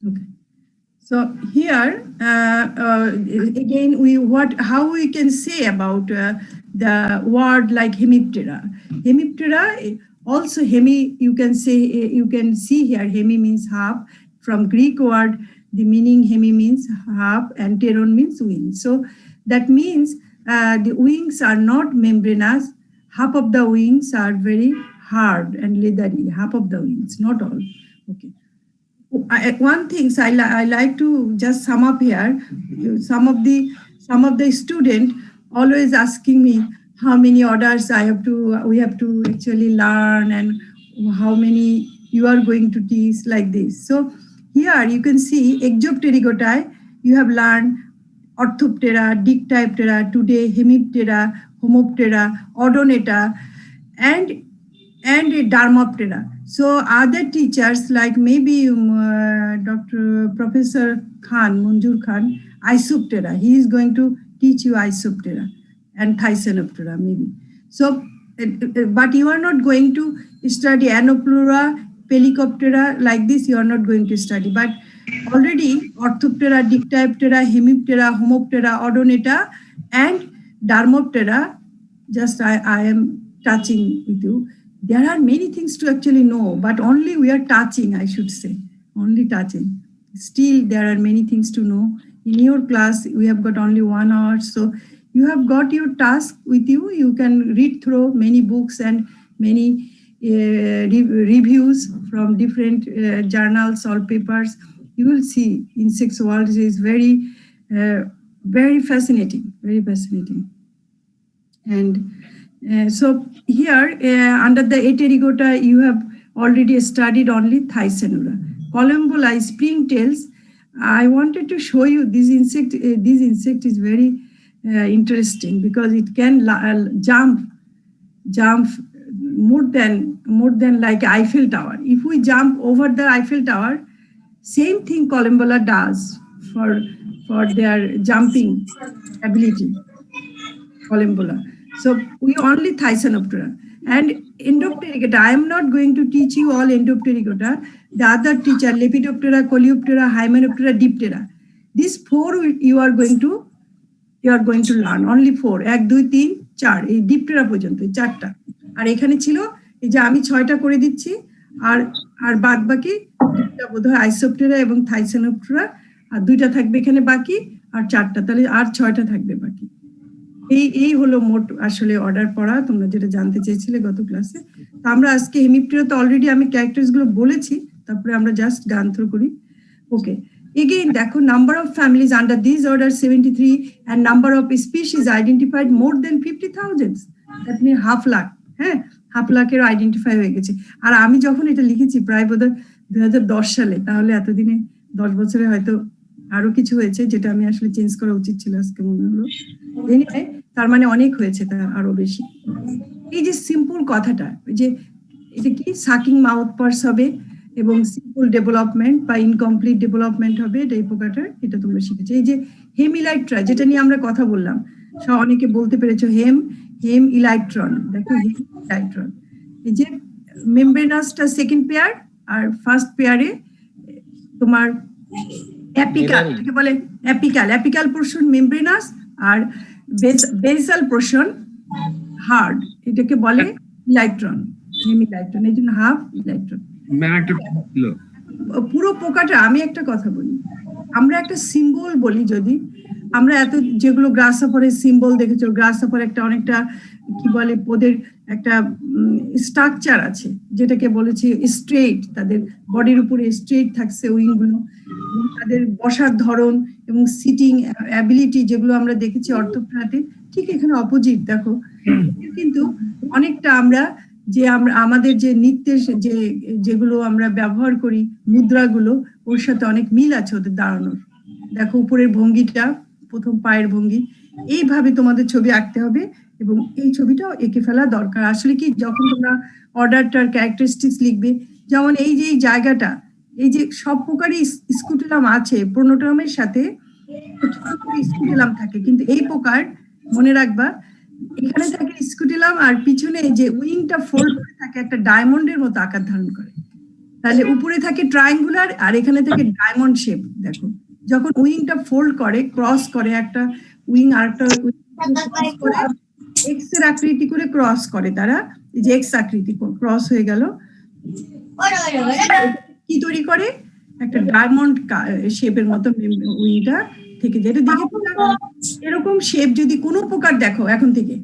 Okay. So here again, how we can say about the word like hemiptera. Hemiptera also hemi. You can say you can see here hemi means half. From Greek word, the meaning hemi means half and pteron means wing. So that means the wings are not membranous. Half of the wings are very hard and leathery. Half of the wings, not all. Okay. One things I like to just sum up here. Some of the student always asking me how many orders we have to actually learn, and how many you are going to teach like this. So here you can see Exopterygota. You have learned Orthoptera, Dictyoptera, today Hemiptera, Homoptera, Odonata, and Dharmoptera. So other teachers like maybe Dr. Professor Khan, Munjur Khan, Isoptera, he is going to teach you Isoptera and Thysanoptera maybe. So, but you are not going to study Anopleura, Pelicoptera like this, you are not going to study. But already Orthoptera, Dictyoptera, Hemiptera, Homoptera, Odonata, and Dharmoptera, just I am touching with you. There are many things to actually know, but only we are touching, I should say, only touching. Still, there are many things to know. In your class, we have got only 1 hour. So you have got your task with you. You can read through many books and many reviews from different journals or papers. You will see insects world is very, very fascinating, very fascinating. And so here under the Aterygota, you have already studied only Thysanura. Columbola, springtails. I wanted to show you this insect. This insect is very interesting because it can jump more than like Eiffel Tower. If we jump over the Eiffel Tower, same thing Columbola does for their jumping ability. Columbola. So we only Thysanoptera. And Endopterygota, I am not going to teach you all Endopterygota. The other teacher, Lepidoptera, Coleoptera, Hymenoptera, Diptera. These 4 you are going to learn. Only 4. 1, 2, 3, 4. এই ডিপটেরা পর্যন্ত 4টা। আর এখানে ছিল এই যে আমি 6টা করে দিচ্ছি, আর বাদ বাকি দুটো বোধহয় আইসোপ্টেরা এবং থাইসানোপ্টেরা, আর 2টা থাকবে এখানে বাকি, আর 4টা, তাহলে আর 6টা থাকবে বাকি। এই হলো মোট আসলে অর্ডার পড়া, তোমরা যেটা জানতে চেয়েছিলে গত ক্লাসে। তো আমরা আজকে হেমিপ্টেরা তো অলরেডি আমি ক্যারেক্টারস গুলো বলেছি, তারপরে আমরা জাস্ট গান থ্রো করি। ওকে, এগেইন দেখো number of families under this order 73 and number of species identified more than 50,000. That mean half lakh, হ্যাঁ, হাফ লাখের আইডেন্টিফাই হয়ে গেছে। আর আমি যখন এটা লিখেছি প্রায় বোধহয় 2010 সালে, তাহলে এতদিনে 10 বছরে হয়তো আরো কিছু হয়েছে যেটা আমি আসলে চেঞ্জ করা উচিত ছিল আজকে মনে হলো। এনিওয়ে, তার মানে অনেক হয়েছে, তার আরো বেশি। এই যে সিম্পল কথাটা, যে এটা কি সাকিং মাউথ পার্স হবে এবং সিম্পল ডেভেলপমেন্ট বা ইনকমপ্লিট ডেভেলপমেন্ট হবে, এটা এই পোকাটার, এটা তোমরা শিখেছো। এই যে হেমিলাইট্রা, যেটা নিয়ে আমরা কথা বললাম, সব অনেকে বলতে পেরেছো হেম ইলাইট্রন। দেখো হেম ইলাইট্রন, এই যে মেমব্রেনাসটা সেকেন্ড পেয়ার, আর ফার্স্ট পেয়ারে তোমার অ্যাপিকাল, এটাকে বলে অ্যাপিকাল পোরশন মেমব্রেনাস, আর বেসাল পোরশন হার্ড, এটাকে বলে ইলাইট্রন, হেমিলাইট্রন, এই জন্য হাফ ইলাইট্রন। পুরো পোকাটা, আমি একটা কথা বলি, আমরা একটা সিম্বল বলি, যদি আমরা এত যেগুলো গ্রাসহপারের সিম্বল দেখেছো, গ্রাসহপার একটা অনেকটা কি বলে ওদের একটা স্ট্রাকচার আছে যেটাকে বলেছি স্ট্রেট, তাদের বডির উপরে স্ট্রেট থাকছে উইংগুলো, তাদের বসার ধরন এবং সিটিং অ্যাবিলিটি যেগুলো আমরা দেখেছি অর্থোপ্টেরাতে, ঠিক এখানে অপোজিট। দেখো কিন্তু অনেকটা আমরা আমাদের যে নৃত্যের যেগুলো আমরা ব্যবহার করি মুদ্রাগুলো, ওর সাথে অনেক মিল আছে ওদের দাঁড়ানোর। দেখো উপরের ভঙ্গিটা, প্রথম পায়ের ভঙ্গি, এইভাবে তোমাদের ছবি আঁকতে হবে এবং এই ছবিটাও এঁকে ফেলা দরকার। আসলে কি, যখন তোমরা অর্ডারটার ক্যারেক্টারিস্টিক্স লিখবে, যেমন এই যে এই জায়গাটা, এই যে সব প্রকারই স্কুটেলাম আছে, প্রোনোটামের সাথে স্কুটেলাম থাকে, কিন্তু এই প্রকার মনে রাখবা এখানে থাকে স্কুটেলাম, আর পিছনে যে উইংটা ফোল্ড করে থাকে একটা ডায়মন্ডের মতো আকার ধারণ করে। তাহলে উপরে থাকে ট্রায়াঙ্গুলার আর এখানে থাকে ডায়মন্ড শেপ। দেখো যখন উইংটা ফোল্ড করে, ক্রস করে, একটা উইং আরেকটা ক্রস করে, এক্স এর আকৃতি করে ক্রস করে তারা, এই যে এক্স আকৃতি ক্রস হয়ে গেল, কি তৈরি করে একটা ডায়মন্ড শেপের মতো উইংটা থেকে, যেটা দেখে এরকম শেপ যদি কোনো প্রকার দেখো এখন থেকে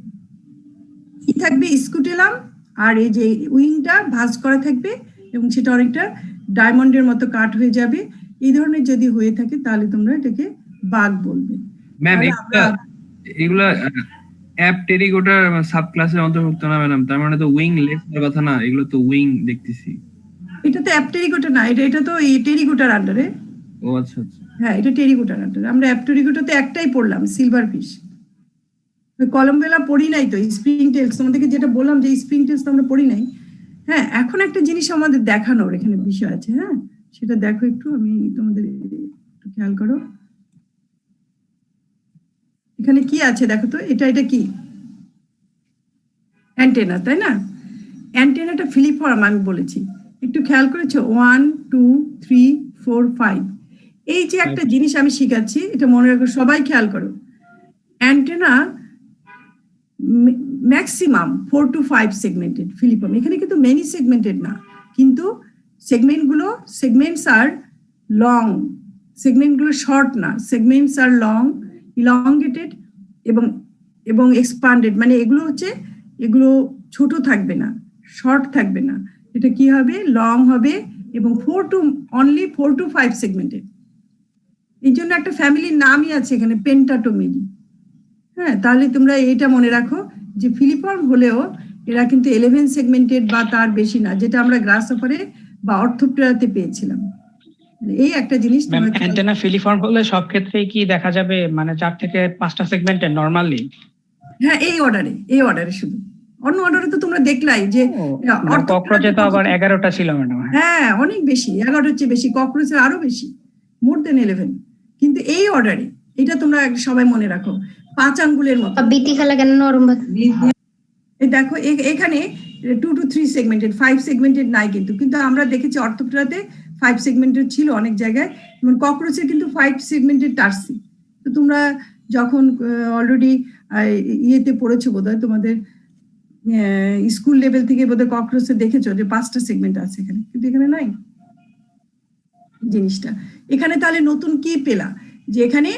কি থাকবে, স্কুটেলাম আর এই যে উইংটা ভাঁজ করা থাকবে এবং সেটা অনেকটা ডায়মন্ডের মতো কাট হয়ে যাবে। এই ধরনের যদি হয়ে থাকে তাহলে তোমরা এটাকে বাঘ বলবে। ম্যাম এগুলা অ্যাপটেরিগোটার সাব ক্লাসের অন্তর্ভুক্ত না ম্যাডাম? তার মানে তো উইং লেস এর কথা না, এগুলো তো উইং দেখতেছি। এটা তো অ্যাপটেরিগোটা না, এটা তো এই টেরিগোটার আন্ডারে। ও আচ্ছা আচ্ছা, হ্যাঁ এটা টেরিগোটার আন্ডারে। আমরা অ্যাপটেরিগোটাতে একটাই পড়লাম, সিলভার ফিশ। কলম্বেলা পড়ি নাই তো, স্প্রিং টেলস তোমাদেরকে যেটা বললাম যে স্প্রিং টেলস আমরা পড়ি নাই। হ্যাঁ এখন একটা জিনিস আমাদের দেখানোর এখানে বিষয় আছে, হ্যাঁ সেটা দেখো একটু, আমি তোমাদের একটু খেয়াল করো। এখানে কি আছে দেখো তো, এটা কি অ্যান্টেনা, তাই না? অ্যান্টেনাটা ফিলিফর্ম আমি বলেছি, একটু খেয়াল করেছো? 1 2 3 4 5, এই যে একটা জিনিস আমি শিখাচ্ছি এটা মনে রাখো, সবাই খেয়াল করো। Antenna maximum 4 to 5 segmented filiform, এখানে কিন্তু মেনি সেগমেন্টেড না, কিন্তু সেগমেন্টস আর লং, সেগমেন্টগুলো শর্ট না, সেগমেন্টস আর লং, ইলংগেটেড এবং এক্সপান্ডেড, মানে এগুলো হচ্ছে, এগুলো ছোট থাকবে না, শর্ট থাকবে না, এটা কি হবে, লং হবে এবং 4 to 5 সেগমেন্টেড। এই জন্য একটা ফ্যামিলির নামই আছে এখানে, পেন্টাটোমিলি। হ্যাঁ তাহলে তোমরা এটা মনে রাখো যে ফিলিফর্ম হলেও এরা কিন্তু 11 সেগমেন্টেড বা তার বেশি না, যেটা আমরা গ্রাসহপারে বা অর্থোপ্টেরাতে পেয়েছিলাম। এই একটা জিনিস। অ্যান্টেনা ফিলিফর্ম হলে সব ক্ষেত্রেই কি দেখা যাবে মানে 4 থেকে 5টা সেগমেন্টের নরমালি? হ্যাঁ এই অর্ডারে শুধু, অন্য অর্ডারে তো তোমরা দেখলাই যে ককরোচে তো আবার 11টা ছিল ম্যাডাম। হ্যাঁ অনেক বেশি, 11টার চেয়ে বেশি, ককরোচের আরো বেশি, মোর দেন 11। কিন্তু এই অর্ডারে, এটা তোমরা সবাই মনে রাখো, 5 আঙ্গুলের মতো। বিতি খেলা কেন নরম? দেখো এখানে 2 to 3 সেগমেন্টেড, 5 সেগমেন্টেড নাই, কিন্তু আমরা দেখেছি অর্থোপ্টেরাতে 5 সেগমেন্টেড ছিল অনেক জায়গায়, এবং ককরোচের কিন্তু 5 সেগমেন্টেড টার্সি। তো তোমরা যখন অলরেডি ইয়েতে পড়েছো বোধহয়, তোমাদের স্কুল লেভেল থেকে বোধহয় ককরোচে দেখেছো যে 5টা সেগমেন্ট আছে এখানে, কিন্তু এখানে নাই জিনিসটা। এখানে তাহলে নতুন কি পেলা, যে এখানে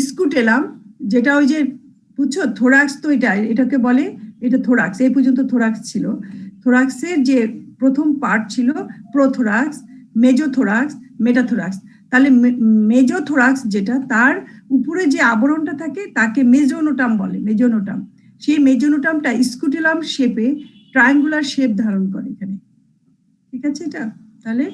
স্কুটেলাম, যেটা ওই যে বুঝছো থোরাক্স, তো এটাকে বলে, এটা থোরাক্স, এই পর্যন্ত থোরাক্স ছিল। থোরাক্সের যে প্রথম পার্ট ছিল প্রোথোরাক্স, মেজোথোরাক্স, মেটাথোরাক্স। তাহলে মেজোথোরাক্স যেটা, তার উপরে যে আবরণটা থাকে তাকে মেজোনোটাম বলে, মেজোনোটাম। সেই মেজোনোটামটা স্কুটেলাম শেপে ট্রায়াঙ্গুলার শেপ ধারণ করে এখানে, ঠিক আছে? এটা তাহলে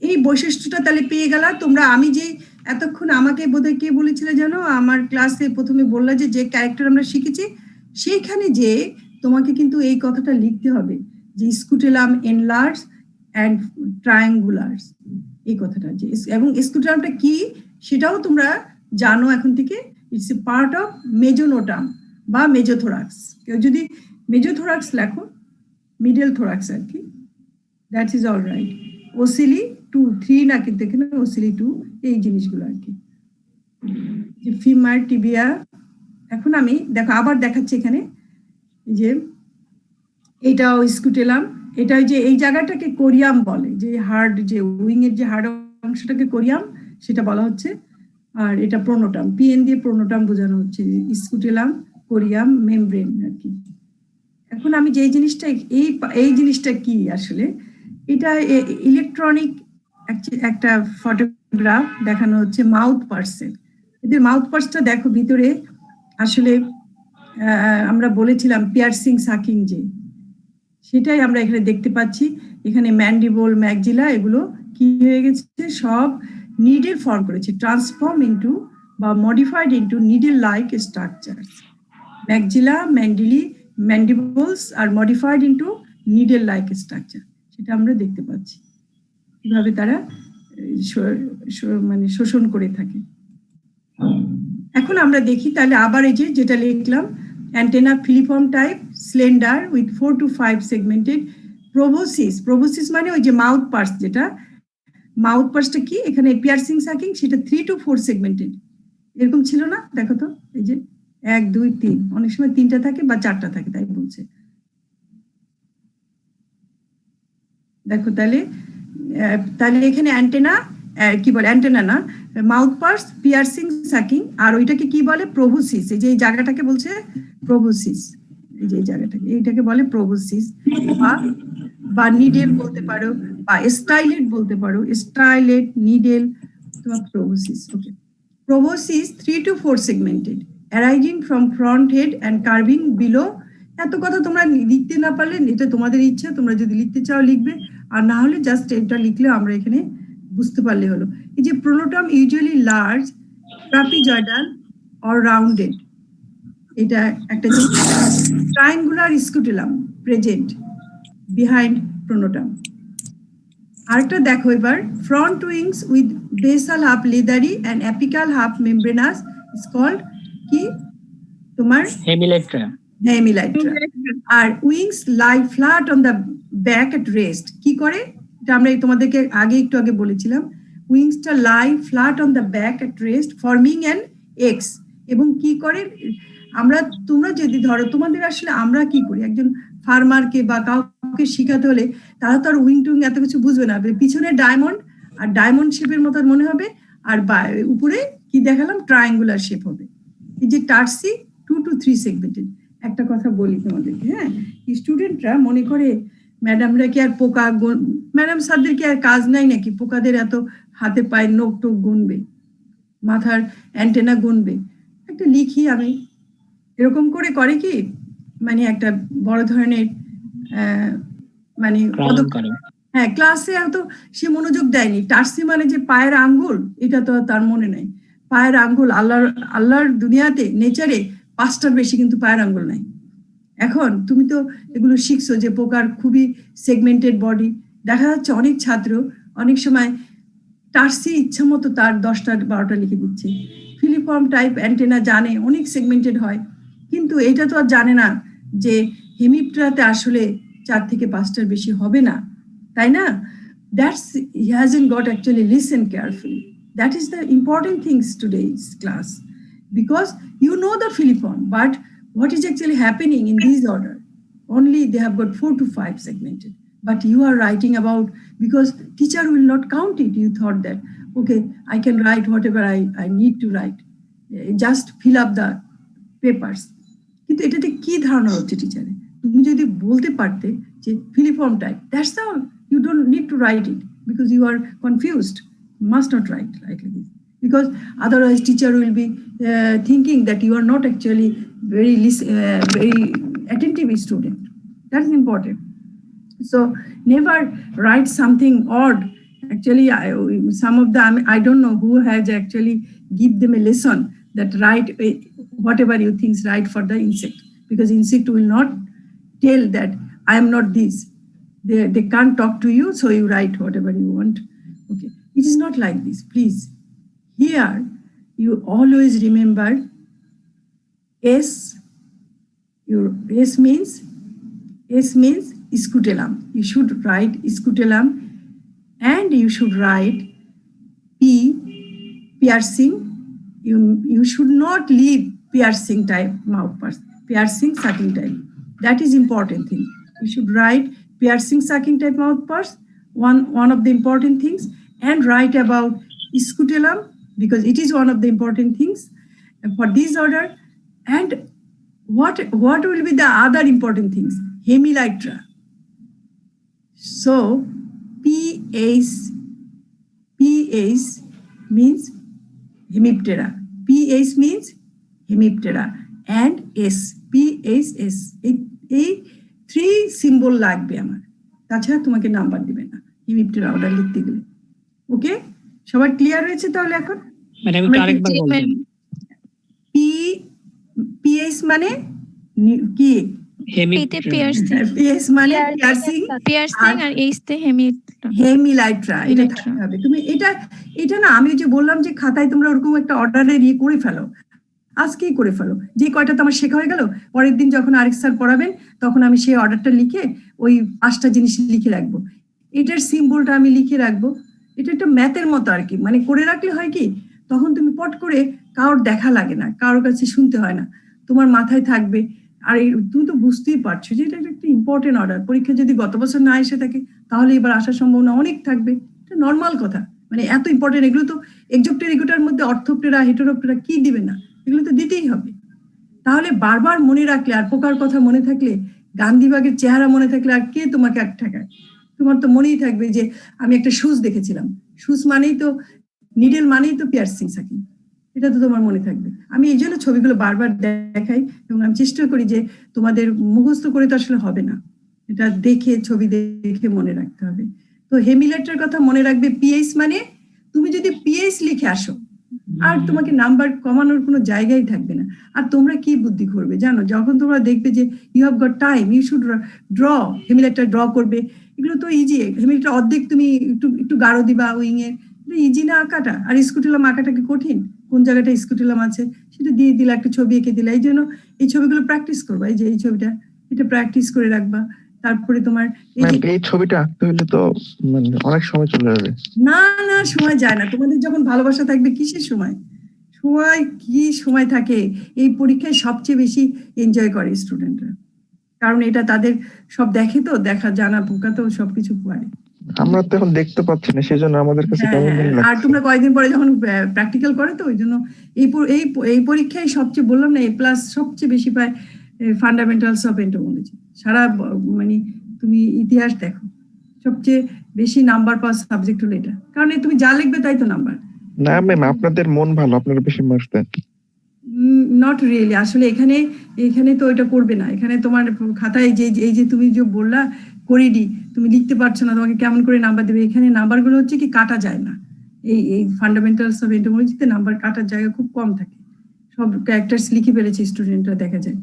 এই বৈশিষ্ট্যটা তাহলে পেয়ে গেলা তোমরা। আমি যে এতক্ষণ আমাকে বোধহয় কে বলেছিলে জানো, আমার ক্লাসে প্রথমে বললা যে ক্যারেক্টার আমরা শিখেছি, সেইখানে যে তোমাকে কিন্তু এই কথাটা লিখতে হবে যে স্কুটেলাম এনলার্জ অ্যান্ড ট্রায়াঙ্গুলার্স, এই কথাটা যে, এবং স্কুটেলামটা কি সেটাও তোমরা জানো এখন থেকে, ইটস এ পার্ট অফ মেজোনোটাম বা মেজোথোরাক্স। কেউ যদি মেজোথোরাক্স লেখো, মিডল থোরাক্স আর কি, দ্যাট ইজ অল রাইট। ওসিলি 2 3 না, কিন্তু এখানে ওসিলি 2, এই জিনিসগুলো আর কি, যে ফিমার টিবিয়া। এখন আমি দেখো আবার দেখাচ্ছি এখানে, যে এটাও স্কুটেলাম, এটা যে এই জায়গাটাকে কোরিয়াম বলে, যে হার্ড, যে উইং এর যে হার্ড অংশটাকে কোরিয়াম সেটা বলা হচ্ছে, আর এটা প্রোনোটাম, পিএন দিয়ে প্রোনোটাম বোঝানো হচ্ছে, স্কুটেলাম, কোরিয়াম, মেমব্রেন আর কি। এখন আমি যে জিনিসটা, এই জিনিসটা কি আসলে, এটা ইলেকট্রনিক একটা ফটোগ্রাফ দেখানো হচ্ছে মাউথ পার্সের। এদের মাউথ পার্সটা দেখো, ভিতরে আসলে আমরা বলেছিলাম পিয়ার্সিং সাকিং, যে সেটাই আমরা এখানে দেখতে পাচ্ছি। এখানে ম্যান্ডিবল, ম্যাগজিলা, এগুলো কি হয়ে গেছে, সব নিডেল ফর্ম করেছে, ট্রান্সফর্ম ইন্টু বা modified into needle like structure. Maxilla, mandibles আর modified into needle like structure, সেটা আমরা দেখতে পাচ্ছি কিভাবে তারা মানে শোষণ করে থাকে। এখন আমরা দেখি তাহলে আবার এই যেটা লিখলাম, antenna filiform type, slender with 4 to 5 segmented proboscis মানে ওই যে মাউথ পার্স, যেটা মাউথ পার্সটা কি, এখানে পিয়ার্সিং সাকিং সেটা 3 to 4 সেগমেন্টেড, এরকম ছিল না? দেখো তো, এই যে 1 2 3, অনেক সময় 3টা থাকে বা 4টা থাকে, তাই বলছে। দেখো তাহলে এখানে অ্যান্টেনা, কি বলে, অ্যান্টেনা না, মাউথ পার্স, পিয়ার্সিং সাকিং, আর ওইটাকে কি বলে, প্রোভোসিস। এই যে এই জায়গাটাকে বলছে প্রোভোসিস, এই যে এই জায়গাটাকে, এইটাকে বলে প্রোভোসিস, বা নিডেল বলতে পারো, বা স্টাইলেট বলতে পারো, স্টাইলেট, নিডেল, তোমার প্রোভোসিস। ওকে, প্রোভোসিস 3 to 4 segmented, arising from front head and curving below। এত কথা তোমরা লিখতে না পারলে এটা তোমাদের ইচ্ছা, তোমরা যদি লিখতে চাও লিখবে, আর না হলে জাস্ট এটা লিখলে আমরা এখানে বুঝতে পারলে হলো। এই যে pronotum usually large, trapezoidal or rounded, এটা একটা triangular scutellum present behind pronotum. আরেকটা দেখো এবার, front wings with basal half leathery and apical half membranous is called কি, তোমার হেমিলেট্রা। হেমিলাইট্রা। আর wings lie flat on the back at rest, কি করে, এটা আমরা তোমাদেরকে একটু আগে বলেছিলাম, উইংসটা lie flat on the back at rest forming an X. এবং কি করে তোমরা যদি ধরো, তোমাদের আসলে আমরা কি করি, একজন ফার্মারকে বা কাউকে শিখাতে হলে তারা তো আর উইং টুইং এত কিছু বুঝবে না, পিছনে ডায়মন্ড, আর ডায়মন্ড শেপের মতো মনে হবে, আর উপরে কি দেখালাম, ট্রায়াঙ্গুলার শেপ হবে। এই যে টার্সি 2 to 3 সেগমেন্টেড। একটা কথা বলি তোমাদেরকে, হ্যাঁ, স্টুডেন্টরা মনে করে ম্যাডামরা কি আর পোকা, ম্যাডাম স্যারদের কি আর কাজ নাই নাকি পোকাদের এত হাতে পায়ে নখ টোক গুনবে, মাথার অ্যান্টেনা গুনবে? একটা লিখি আমি, এরকম করে কি, মানে একটা বড় ধরনের মানে হ্যাঁ, ক্লাসে এত সে মনোযোগ দেয়নি। টার্সি মানে যে পায়ের আঙ্গুল, এটা তো তার মনে নাই। পায়ের আঙ্গুল আল্লাহর দুনিয়াতে, নেচারে 5টার বেশি কিন্তু পায়ের আঙ্গুল নাই। এখন তুমি তো এগুলো শিখছো যে পোকার খুবই সেগমেন্টেড বডি। দেখা যাচ্ছে অনেক ছাত্র অনেক সময় টার্সি ইচ্ছা মতো তার 10টা 12টা লিখে দিচ্ছে। ফিলিফর্ম টাইপ অ্যান্টেনা জানে অনেক সেগমেন্টেড হয়, কিন্তু এটা তো আর জানে না যে হেমিপ্টেরাতে আসলে 4 থেকে 5টার বেশি হবে না, তাই না? That's he hasn't got actually listened carefully. That is the important things today's class, because you know the filiform, but what is actually happening in this order? Only they have got 4 to 5 segmented, but you are writing about, because teacher will not count it. You thought that, okay, I can write whatever I need to write, just fill up the papers. কিন্তু এটাতে কি ধারণা হচ্ছে টিচারে? তুমি যদি বলতে পারতে যে filiform type, that's all, you don't need to write it because you are confused. You must not write like this, because otherwise teacher will be thinking that you are not actually very attentive student. That's important. So never write something odd. Actually, some of them, I don't know who has actually give them a lesson that write whatever you think right for the insect, because insect will not tell that I am not this. They can't talk to you, so you write whatever you want. Okay, it is not like this, please. Here, you always remember S. Your S means scutellum. You should write scutellum, and you should write P, piercing. You should not leave piercing type mouth parts, piercing sucking type. That is important thing. You should write piercing sucking type mouth parts, one of the important things, and write about scutellum, because it is one of the important things for this order. And what will be the other important things? Hemelytra. So PH means hemiptera. PH means hemiptera, and S, PHS. এই 3 symbol লাগবে আমার, তাছাড়া তোমাকে number দিবে না হেমিপ্টেরা order লিখতে গেলে। ওকে, সবার ক্লিয়ার হয়েছে তাহলে? এখন ম্যাডাম আরেকবার বলবেন। PH মানে কি? পিএস মানে পিয়ার্সিং, আর এইচ তে হেমিলাইট্রা। এটা থাকতে হবে। তুমি এটা না, আমি যে বললাম যে খাতায় তোমরা ওরকম একটা অর্ডারে করে ফেলো, আজকেই করে ফেলো। যে কয়টা তো আমার শেখা হয়ে গেল, পরের দিন যখন আরেক স্যার পড়াবেন তখন আমি সেই অর্ডারটা লিখে ওই 5টা জিনিস লিখে রাখবো, এটার সিম্বলটা আমি লিখে রাখবো। এটা একটা ম্যাথের মতো আর কি, মানে করে রাখলে হয় কি তখন তুমি পট করে কারোর দেখা লাগে না, কারোর কাছে শুনতে হয় না, তোমার মাথায় থাকবে। আর তুমি তো বুঝতেই পারছো যে এটা একটা ইম্পর্টেন্ট অর্ডার। পরীক্ষা যদি গত বছর না এসে থাকে তাহলে এবার আসার সম্ভাবনা অনেক থাকবে, এটা নর্মাল কথা। মানে এত ইম্পর্টেন্ট এগুলো তো এক্সোপটেরিকোটার মধ্যে অর্থোপটেরা হেটেরোপটেরা কি দিবে না, এগুলো তো দিতেই হবে। তাহলে বারবার মনে রাখলে আর পোকার কথা মনে থাকলে, গান্ধীবাগের চেহারা মনে থাকলে আর কে তোমাকে এক ঠেকায়? তোমার তো মনেই থাকবে যে আমি একটা শুজ দেখেছিলাম, শুজ মানেই তো নিডেল মানেই তো পিয়ার্সিং সাকিন, এটা তো তোমার মনে থাকবে। আমি এই জন্য ছবিগুলো বারবার দেখাই এবং আমি চেষ্টা করি যে তোমাদের মুখস্থ করে তো আসলে হবে না, এটা দেখে ছবি দেখে মনে রাখতে হবে। তো হেমিলেটার কথা মনে রাখবে, পিএইচ মানে তুমি যদি পিএইচ লিখে আসো আর তোমাকে নাম্বার কমানোর কোনো জায়গাই থাকবে না। আর তোমরা কি বুদ্ধি করবে জানো, যখন তোমরা দেখবে যে you have got time, you should draw, hemelytra draw করবে, এগুলো তো ইজি। হেমিলেটার অর্ধেক তুমি একটু একটু গাঢ় দিবা উইং এর, ইজি না আঁকাটা। আর স্কুটিলাম আঁকাটা কি কঠিন? কোন জায়গাটা স্কুটিলাম আছে সেটা দিয়ে দিলা, একটা ছবি এঁকে দিলা। এই জন্য এই ছবিগুলো প্র্যাকটিস করবা, এই যে এই ছবিটা, এটা প্র্যাকটিস করে রাখবা। তারপরে তোমার এই ছবিটা আঁকতে হলে তো মানে অনেক সময় চলে যাবে। না না, সময় যায় না। তোমাদের যখন ভালোবাসা থাকবে কিসের সময়, সময় কি সময় থাকে? এই পরীক্ষায় সবচেয়ে বেশি এনজয় করে স্টুডেন্টরা, কারণ এটা তাদের সব দেখে তো, দেখা জানা পোকা তো সবকিছু পারে। আমরা তো এখন দেখতে পাচ্ছি না, সেজন্য আমাদের কাছে কেমন জানি আর লাগছে। তোমরা কয়েকদিন পরে যখন প্র্যাকটিক্যাল করে তো ওই জন্য এই পরীক্ষায় সবচেয়ে বললাম না, A+ সবচেয়ে বেশি পায় ফান্ডামেন্টালস অফ এন্টোমোলজি। সারা মানে তুমি ইতিহাস দেখো, সবচেয়ে বেশি নাম্বার পাওয়ার সাবজেক্ট হলো এটা, কারণ তুমি যা লিখবে তাই তো নাম্বার। না ম্যাম, আপনাদের মন ভালো, আপনারা বেশি মার্কস দেন। নট রিয়েলি, আসলে এখানে তো এটা করবে না। এখানে তোমার খাতায় এই যে তুমি যে বললা করিডি, তুমি লিখতে পারছো না, তোমাকে কেমন করে নাম্বার দেবে? এখানে নাম্বারগুলো হচ্ছে কি কাটা যায় না। এই ফান্ডামেন্টালস অফ এন্টোমোলজিতে নাম্বার কাটার জায়গা খুব কম থাকে, সব ক্যারেক্টার্স লিখে ফেলেছে স্টুডেন্টরা দেখা যায়।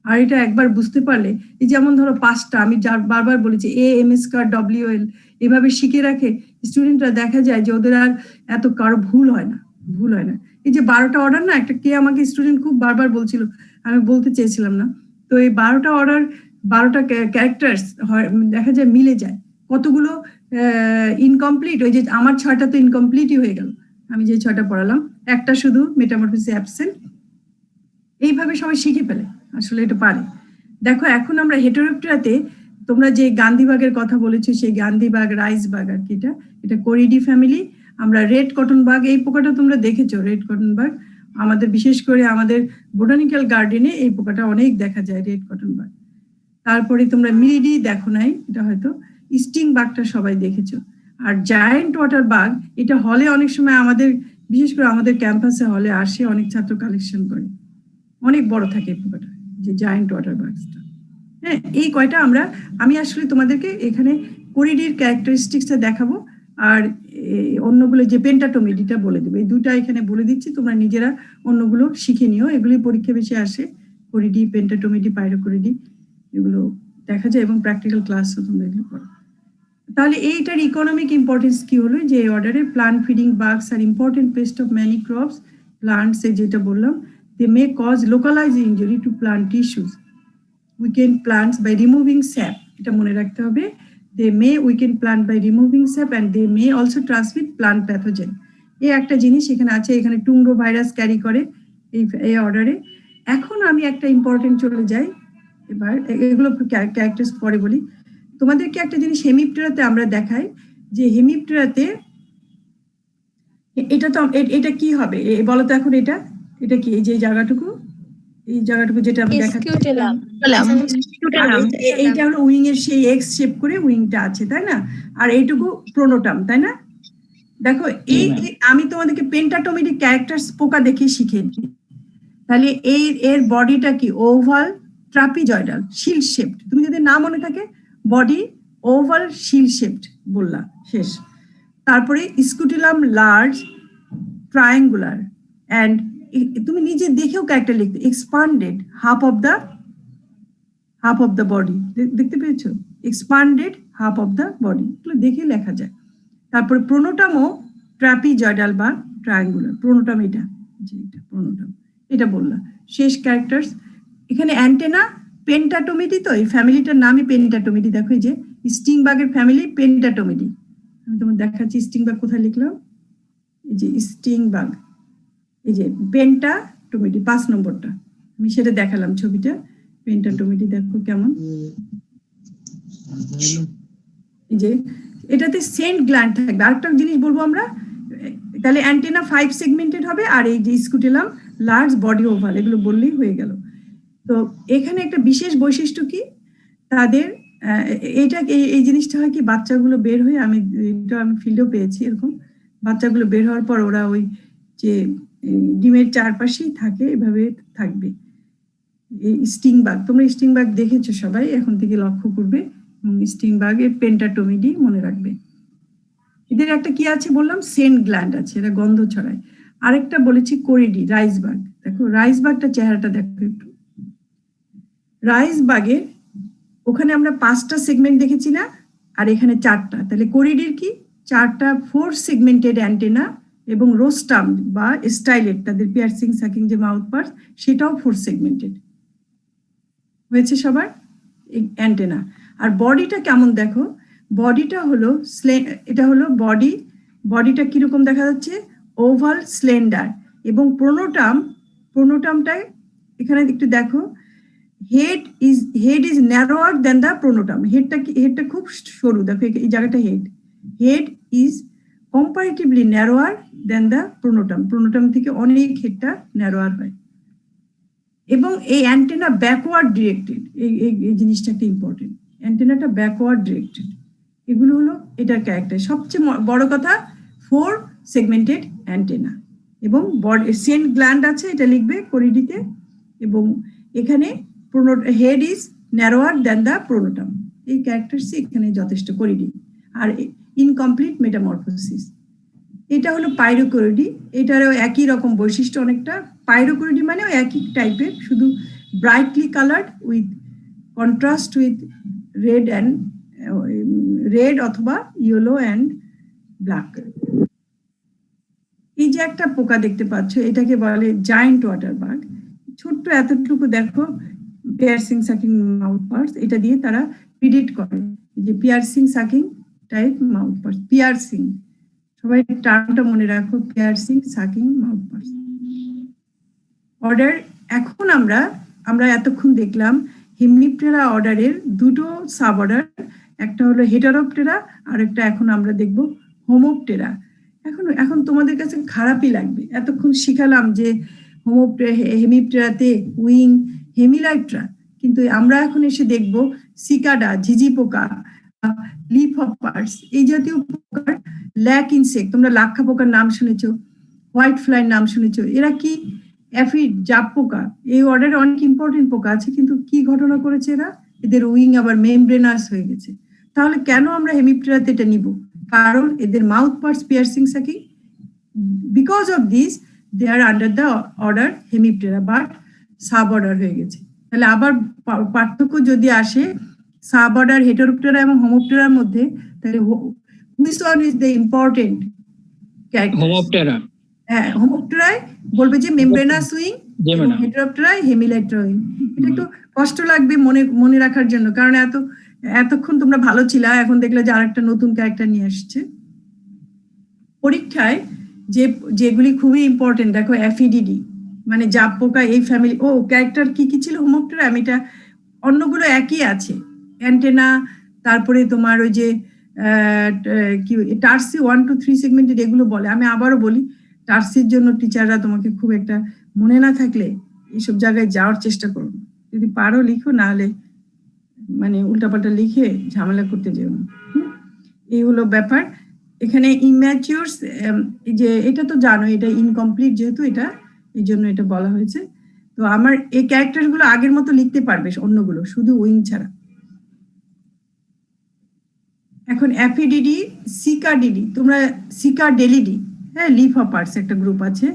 আর এটা একবার বুঝতে পারলে, এই যেমন ধরো 5টা আমি বারবার বলেছি AM স্কয়ার WL, এভাবে শিখে রাখে স্টুডেন্টরা, দেখা যায় যে ওদের আর এত কারো ভুল হয় না। এই যে 12টা অর্ডার না, একটা কে আমাকে স্টুডেন্ট খুব বারবার বলছিল, আমি বলতে চেয়েছিলাম না। তো এই 12টা অর্ডার, 12টা ক্যারেক্টার্স দেখা যায় মিলে যায়। কতগুলো ইনকমপ্লিট, ওই যে আমার 6টা তো ইনকমপ্লিটই হয়ে গেল, আমি যে 6টা পড়ালাম, একটা শুধু মেটামরফোসিস অ্যাবসেন্ট। এইভাবে সবাই শিখে ফেলে, আসলে এটা পারে। দেখো এখন আমরা হেটেরোপটেরাতে, তোমরা যে গান্ধীবাগের কথা বলেছো, সেই গান্ধীবাগ রাইসবাগ আর কি, এটা কোরিডি ফ্যামিলি। আমরা রেড কটন বাগ, এই পোকাটা তোমরা দেখেছো, রেড কটন বাগ আমাদের বিশেষ করে আমাদের বোটানিক্যাল গার্ডেনে এই পোকাটা অনেক দেখা যায়, রেড কটন বাগ। তারপরে তোমরা মিরিডি দেখো নাই, এটা হয়তো স্টিং বাগটা সবাই দেখেছো। আর জায়ান্ট ওয়াটার বাগ, এটা হলে অনেক সময় আমাদের, বিশেষ করে আমাদের ক্যাম্পাসে হলে আসে, অনেক ছাত্র কালেকশন করে, অনেক বড় থাকে এই পোকাটা, যে জায়ান্ট ওয়াটার বাগসটা। হ্যাঁ, এই কয়টা আমি আসলে তোমাদেরকে এখানে কোরিডির ক্যারেক্টারিস্টিক্সটা দেখাবো, আর অন্যগুলো যে পেন্টাটোমিডিটা বলে দেবো। এই দুটা এখানে বলে দিচ্ছি, তোমরা নিজেরা অন্যগুলো শিখে নিও, এগুলি পরীক্ষা বেশি আসে, কোরিডি, পেন্টাটোমিডি, পাইরোকোরিডি, এগুলো দেখা যায় এবং প্র্যাকটিক্যাল ক্লাসও তোমরা এগুলো করো। তাহলে এইটার ইকোনমিক ইম্পর্টেন্স কি হলো, যে অর্ডারে plant feeding bugs are important pest of many crops plants, যেটা বললাম, they may cause localized injury to plant tissues, weaken plants by removing sap, এটা মনে রাখতে হবে। they may weaken plant by removing sap and they may also transmit plant pathogen। এই একটা জিনিস এখানে আছে, এখানে টুংরো ভাইরাস ক্যারি করে এই অর্ডারে। এখন আমি একটা ইম্পর্টেন্ট চলে যাই, এবার এগুলো ক্যারেক্টার্স পরে বলি। তোমাদেরকে একটা জিনিস হেমিপটেরাতে আমরা দেখাই, যে হেমিপটেরাতে এটা তো এটা কি হবে বলো তো এখন, এটা কি? এই যে জায়গাটুকু যেটা আমি দেখাচ্ছি, এইটা হলো উইং এর সেই এক্স শেপ করে উইংটা আছে, তাই না? আর এইটুকু প্রোনোটাম, তাই না? দেখো আমি তোমাদেরকে পেন্টাটোমিডি ক্যারেক্টার্স পোকা দেখে শিখে দিই। তাহলে এর বডিটা কি? Oval trapezoidal shield shaped. তুমি যদি না মনে থাকে, বডি ওভাল শিল্ড শেপড বললা, শেষ। তারপরে স্কুটিলাম লার্জ ট্রায়াঙ্গুলার, অ্যান্ড তুমি নিজে দেখেও ক্যারেক্টার লিখতে, expanded half of the body, দেখতে পেয়েছো? Expanded half of the body, এগুলো দেখে লেখা যায়। তারপরে প্রোনোটামও ট্রাপিজয়েডাল বা ট্রায়াঙ্গুলার, প্রোনোটাম এটা প্রোনোটাম, এটা বললাম শেষ ক্যারেক্টার্স। এখানে অ্যান্টেনা পেন্টাটোমিডি, তো এই ফ্যামিলিটার নামই পেন্টাটোমিডি। দেখো এই যে স্টিং বাগের ফ্যামিলি পেন্টাটোমিডি। আমি তোমার দেখাচ্ছি স্টিং বাগ কোথায় লিখলাম, এই যে স্টিং বাগ, এই যে পেন্টাটোমিডি 5 নম্বরটা, আমি সেটা দেখালাম ছবিটা। পেন্টাটোমিডি দেখো কেমন, এই যে এটাতে সেন্ট গ্ল্যান্ড থাকবে। আরেকটা জিনিস বলবো আমরা, তাহলে অ্যান্টেনা 5 সেগমেন্টেড হবে, আর এই যে স্কুটেলাম লার্জ বডি ওভাল, এগুলো বললেই হয়ে গেল। তো এখানে একটা বিশেষ বৈশিষ্ট্য কি তাদের, এটা এই জিনিসটা হয় কি বাচ্চাগুলো বের হয়ে, আমি ফিল্ডেও পেয়েছি এরকম, বাচ্চাগুলো বের হওয়ার পর ওরা ওই যে ডিমের চারপাশেই থাকে, এভাবে থাকবে। এই স্টিং বাগ, তোমরা স্টিং বাগ দেখেছো সবাই, এখন থেকে লক্ষ্য করবে, এবং স্টিং বাগের পেন্টাটোমিডি মনে রাখবে। এদের একটা কি আছে বললাম, সেন্ট গ্ল্যান্ড আছে, এরা গন্ধ ছড়ায়। আরেকটা বলেছি কোরিডি, রাইস বাগ। দেখো রাইস বাগটা চেহারাটা দেখো একটু, রাইস বাগের ওখানে আমরা 5টা সেগমেন্ট দেখেছি না, আর এখানে 4টা, তাহলে কোরিডির কি 4টা 4 সেগমেন্টেড অ্যান্টেনা, এবং রোস্টাম বা স্টাইলেট, তাদের পিয়ার্সিং সাকিং যে মাউথ পার্টস, সেটাও 4 সেগমেন্টেড হয়েছে সবার অ্যান্টেনা। আর বডিটা কেমন দেখো, বডিটা হলো এটা হলো বডিটা কিরকম দেখা যাচ্ছে, ওভাল স্লেন্ডার, এবং প্রোনোটামটায় এখানে একটু দেখো, head is narrower than the pronotum. হেডটা খুব সরু, দেখো এই জায়গাটা head is comparatively narrower than the pronotum থেকে অনেক হেডটা ন্যারোয়ার হয়। এবং এই অ্যান্টেনা ব্যাকওয়ার্ড ডিরেক্টেড, এই জিনিসটা একটা ইম্পর্টেন্ট, অ্যান্টেনাটা ব্যাকওয়ার্ড ডিরেক্টেড। এগুলো হলো এটার ক্যারেক্টার। সবচেয়ে বড় কথা 4 সেগমেন্টেড অ্যান্টেনা, এবং সেন্ট গ্ল্যান্ড আছে, এটা লিখবে কোরিডিতে, এবং এখানে head is narrower than the প্রোনোটাম। এই ক্যারেক্টারসই এখানে যথেষ্ট কোরিডি। আর ইনকমপ্লিট মেটামরফোসিস, এটা হলো পাইরোকোরিডি, এটারও একই রকম বৈশিষ্ট্য অনেকটা। পাইরোকোরিডি মানে একই টাইপের, শুধু brightly coloured with contrast with red অথবা ইয়েলো অ্যান্ড ব্ল্যাক। এই যে একটা পোকা দেখতে পাচ্ছ, এটাকে বলে জায়ান্ট ওয়াটার বাগ। ছোট্ট এতটুকু দেখো, পিয়ার্সিং সাকিং মাউথ পার্টস, এটা দিয়ে তারা প্রিডিক্ট করে, যে piercing sucking type mouth parts, piercing, সবাই টার্মটা মনে রাখো, piercing sucking mouth parts. Order, এখন আমরা এতক্ষণ দেখলাম হেমিপ্টেরা অর্ডারের 2টো সাব অর্ডার, একটা হলো হেটারোপ্টেরা, আর একটা এখন আমরা দেখব হোমোপ্টেরা। এখন তোমাদের কাছে খারাপই লাগবে, এতক্ষণ শিখালাম যে হেমিপ্টেরাতে উইং, হেমিলাইট্রা, কিন্তু আমরা এখন এসে দেখব সিকাডা, ঝিঝি পোকা, লিফ হপার্স, এই জাতীয় পোকার ল্যাক ইনসেক্ট। তোমরা লাক্ষা পোকার নাম শুনেছো, হোয়াইট ফ্লাইয়ের নাম শুনেছো, এরা কি অ্যাফিড, জাপ পোকা। এই অর্ডারে অনেক ইম্পর্টেন্ট পোকা আছে, কিন্তু কি ঘটনা করেছে এরা, এদের উইং আবার মেমব্রেনাস হয়ে গেছে। তাহলে কেন আমরা হেমিপ্টেরাতে এটা নিব, কারণ এদের mouth parts piercing sucking, because of this they are under the order Hemiptera, but suborder হয়ে গেছে। তাহলে আবার পার্থক্য যদি আসে সাব অর্ডার হেটারোপ্টেরা এবং হোমোপ্টেরার মধ্যে, তাহলে which one is the important character? Homoptera. হ্যাঁ, হোমোপ্টেরায় বলবে যে মেমব্রেনাস উইং, হেটারোপ্টেরায় হেমিলাইট্রা উইং। এটা একটু কষ্ট লাগবে মনে রাখার জন্য, কারণ এতক্ষণ তোমরা ভালো ছিল, এখন দেখলে যে আরেকটা নতুন ক্যারেক্টার নিয়ে আসছে পরীক্ষায়। যেগুলি খুবই ইম্পর্টেন্ট দেখো, অ্যাফিডিডি মানে জাপ পোকা, এই ফ্যামিলি। ক্যারেক্টার কি ছিল হোমোপ্টেরা, এটা অন্যগুলো একই আছে, অ্যান্টেনা, তারপরে তোমার ওই যে কি টার্সি 1 to 3 সেগমেন্টেড, এগুলো বলে। আমি আবারও বলি, টার্সির জন্য টিচাররা তোমাকে খুব একটা মনে না থাকলে এইসব জায়গায় যাওয়ার চেষ্টা করো, যদি পারো লিখো, না হলে মানে উল্টাপাল্টা লিখে ঝামেলা করতে যেও না। এই হলো ব্যাপার। এখানে ইম্যাচিওরস, যে এটা তো জানো, এটা ইনকমপ্লিট যেহেতু, এটা এই জন্য এটা বলা হয়েছে। তো আমার এই ক্যারেক্টারগুলো আগের মতো লিখতে পারবে, অন্যগুলো শুধু উইং ছাড়া। এখন অ্যাফিডিডি, সিকাডিডি, তোমরা সিকাডেলিডি, হ্যাঁ, লিফ হপার্স একটা গ্রুপ আছে,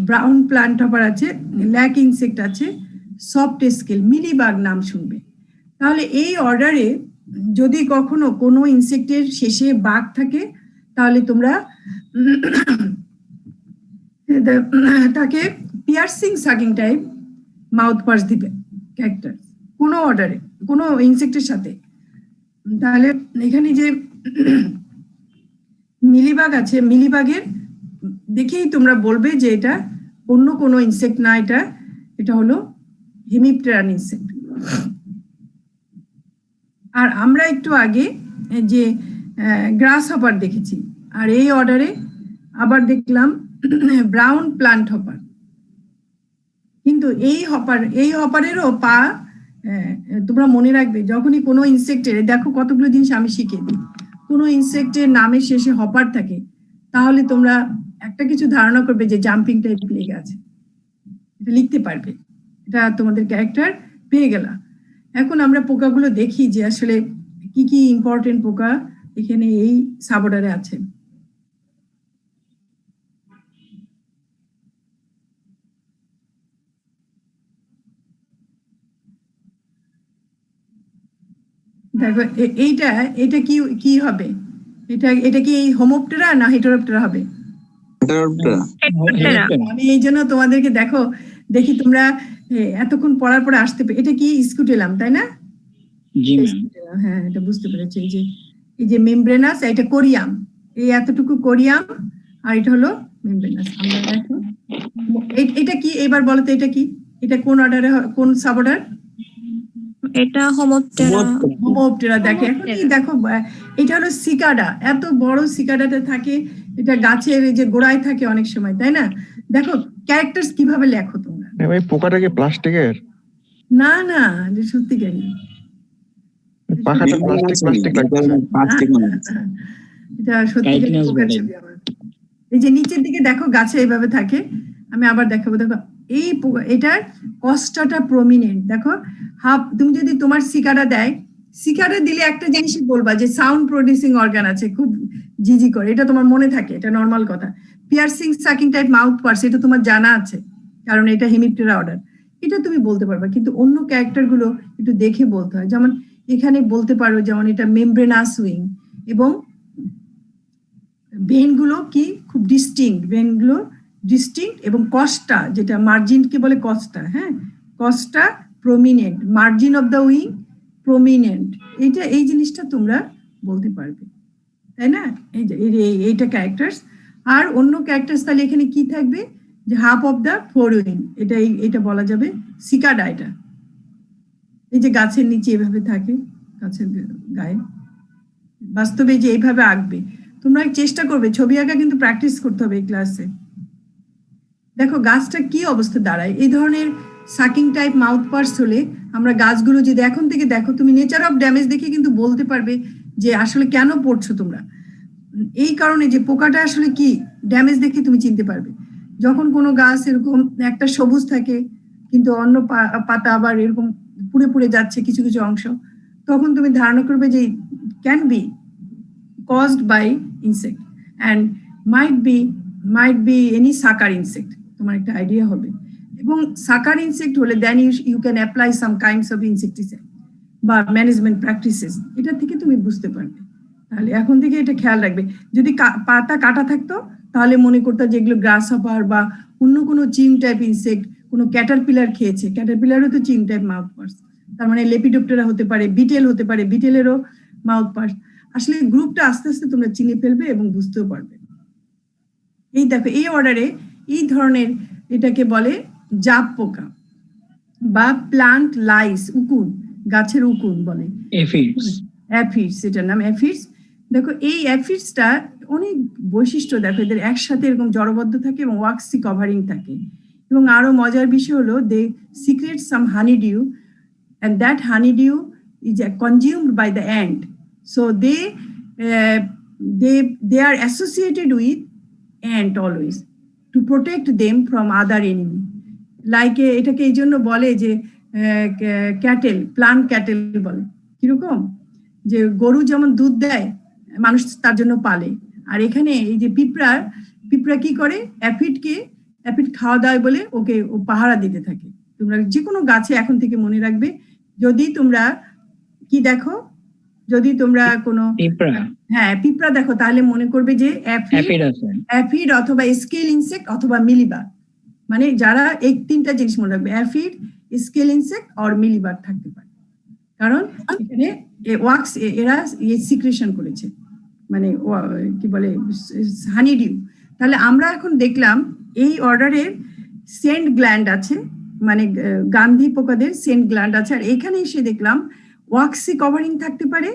ব্রাউন প্লান্ট হপার আছে, ল্যাক ইনসেক্ট আছে, সফট স্কেল, মিলিবাগ নাম শুনবে। তাহলে এই অর্ডারে যদি কখনো কোনো ইনসেক্টের শেষে বাগ থাকে, তাহলে তোমরা তাকে piercing sucking type mouth parts দিবে ক্যারেক্টার কোনো অর্ডারে কোনো ইনসেক্টের সাথে। তাহলে এখানে যে মিলিবাগ আছে, মিলিবাগের দেখেই তোমরা বলবে যে এটা অন্য কোনো ইনসেক্ট না, এটা হলো হেমিপ্টেরান ইনসেক্ট। আর আমরা একটু আগে যে গ্রাস হপার দেখেছি, আর এই অর্ডারে আবার দেখলাম ব্রাউন প্লান্ট হপার। কিন্তু এই হপারেরও পা তোমরা মনে রাখবে, যখনই কোনো ইনসেক্টের, দেখো কতগুলো জিনিস আমি শিখিয়ে দিই, কোনো ইনসেক্টের নামের শেষে হপার থাকে, তাহলে তোমরা একটা কিছু ধারণা করবে যে জাম্পিং টাইপ লেগে আছে, এটা লিখতে পারবে, এটা তোমাদের ক্যারেক্টার পেয়ে গেলা। এখন আমরা পোকাগুলো দেখি যে আসলে কি কি ইম্পর্টেন্ট পোকা এখানে এই সাবঅর্ডারে আছে। দেখো এটা কি হবে, এটা কি হোমোপ্টেরা না হেটেরোপ্টেরা হবে? আমি এই জন্য তোমাদেরকে দেখি তোমরা এতক্ষণ পড়ার পরে আসতে এটা কি স্কুটেলাম, তাই না? হ্যাঁ, এটা বুঝতে পেরেছি। এই যে মেমব্রেনাস, এটা কোরিয়াম, এই এতটুকু কোরিয়াম, আর এটা হলো মেমব্রেনাস। আমরা দেখো এটা কি, এবার বলো তো এটা কি, এটা কোন অর্ডারে, কোন সাব অর্ডার? এটা হোমোপ্টেরা। দেখো এটা হলো সিকাডা, এত বড় সিকাডাটা থাকে, এটা গাছের এই যে গোড়ায় থাকে অনেক সময়, তাই না? দেখো ক্যারেক্টারস কিভাবে লেখো তোমরা। ভাই পোকাটা কি প্লাস্টিকের? না না, এটা সত্যিকারই, পাখাটা প্লাস্টিক লাগছে। এটা সত্যিকারই পোকার ছবি আমার। এই যে নিচের দিকে দেখো গাছে এইভাবে থাকে, আমি আবার দেখাবো। দেখো এই এটার কস্টাটা প্রমিনেন্ট, দেখো তুমি যদি তোমার সিকাডা দেয়, সিকাডা দিলে একটা জিনিসই বলবা যে সাউন্ড প্রডিউসিং অর্গান আছে, খুব জিজি করে, এটা তোমার মনে থাকে, এটা নর্মাল কথা। Piercing sucking type mouth parts, এটা তোমার জানা আছে, কারণ এটা হেমিপ্টেরা অর্ডার, এটা তুমি বলতে পারবা। কিন্তু অন্য ক্যারেক্টার গুলো একটু দেখে বলতে হয়, যেমন এখানে বলতে পারো, যেমন এটা মেমব্রেনাস উইং, এবং ভেনগুলো কি খুব ডিস্টিংক্ট, এবং কস্টা, যেটা মার্জিনকে বলে কস্টা, হ্যাঁ, কস্টা prominent, margin of the wing prominent, এই জিনিসটা তোমরা বলতে পারবে, তাই না? এইটা ক্যারেক্টার্স। আর অন্য ক্যারেক্টার্স তাহলে এখানে কি থাকবে, যে half of the four wing, এটা বলা যাবে সিকাডা। এটা এই যে গাছের নিচে এভাবে থাকে, গাছের গায়ে, বাস্তবে যে এইভাবে আঁকবে, তোমরা চেষ্টা করবে, ছবি আঁকা কিন্তু প্র্যাকটিস করতে হবে এই ক্লাসে। দেখো গাছটা কি অবস্থা দাঁড়ায়, এই ধরনের সাকিং টাইপ মাউথ পার্স হলে আমরা গাছগুলো যদি এখন থেকে দেখো, তুমি নেচার অফ ড্যামেজ দেখে কিন্তু বলতে পারবে যে আসলে কেন পড়ছো তোমরা, এই কারণে যে পোকাটা আসলে কি ড্যামেজ দেখে তুমি চিনতে পারবে। যখন কোনো গাছ এরকম একটা সবুজ থাকে কিন্তু অন্য পাতা আবার এরকম পুড়ে পুড়ে যাচ্ছে কিছু কিছু অংশ, তখন তুমি ধারণা করবে যে can be caused by insect and might be any sucker insect, তোমার একটা আইডিয়া হবে। এবং সাকার ইনসেক্ট হলে then you can apply some kinds of insecticide বা ম্যানেজমেন্ট প্র্যাকটিসেস, এটা থেকে তুমি বুঝতে পারবে। তাহলে এখন থেকে এটা খেয়াল রাখবে, যদি পাতা কাটা থাকতো তাহলে মনে করতো যে এগুলো গ্রাস হপার বা অন্য কোনো চিম টাইপ ইনসেক্ট, কোনো ক্যাটারপিলার খেয়েছে, ক্যাটারপিলারও তো চিম টাইপ মাউথ পার্স, তার মানে লেপিডোপ্টেরা হতে পারে, বিটেল হতে পারে, বিটেলেরও মাউথ পার্স। আসলে গ্রুপটা আস্তে আস্তে তোমরা চিনে ফেলবে এবং বুঝতেও পারবে। এই দেখো এই অর্ডারে এই ধরনের, এটাকে বলে জাপ পোকা বা প্লান্ট লাইস, উকুন, গাছের উকুন বলে, অ্যাফিডস, এটার নাম অ্যাফিডস। দেখো এই অ্যাফিডসটা অনেক বৈশিষ্ট্য, দেখো এদের একসাথে এরকম জড়বদ্ধ থাকে এবং ওয়াক্সি কভারিং থাকে, এবং আরো মজার বিষয় হলো they secrete some honeydew, and that honeydew is consumed by the ant. So they are associated with ant always to protect them from other enemy. Like এটাকে এই জন্য বলে যে ক্যাটেল, প্লান্ট ক্যাটেল বলে। কিরকম, যে গরু যেমন দুধ দেয়, মানুষ তার জন্য পালে, আর এখানে এই যে পিঁপড়া কি করে, অ্যাফিড খাওয়া দাওয়া বলে ওকে ও পাহারা দিতে থাকে। তোমরা যে কোনো গাছে এখন থেকে মনে রাখবে, যদি তোমরা কি দেখো, যদি তোমরা কোনো পিঁপড়া দেখো, তাহলে মনে করবে যে অ্যাফিড অথবা স্কেল ইনসেক্ট অথবা মিলিবাগ, মানে যারা এই তিনটা জিনিস মনে রাখবে, অ্যাফিড, স্কেল ইনসেক্ট আর মিলিবাগ থাকতে পারে, কারণ এখানে ওয়াক্স এরা সিক্রেশন করেছে, মানে কি বলে হানি ডিউ। তাহলে আমরা এখন দেখলাম এই অর্ডারের সেন্ট গ্ল্যান্ড আছে, মানে গান্ধী পোকাদের সেন্ট গ্ল্যান্ড আছে, আর এখানে এসে দেখলাম ওয়াক্সি কভারিং থাকতে পারে,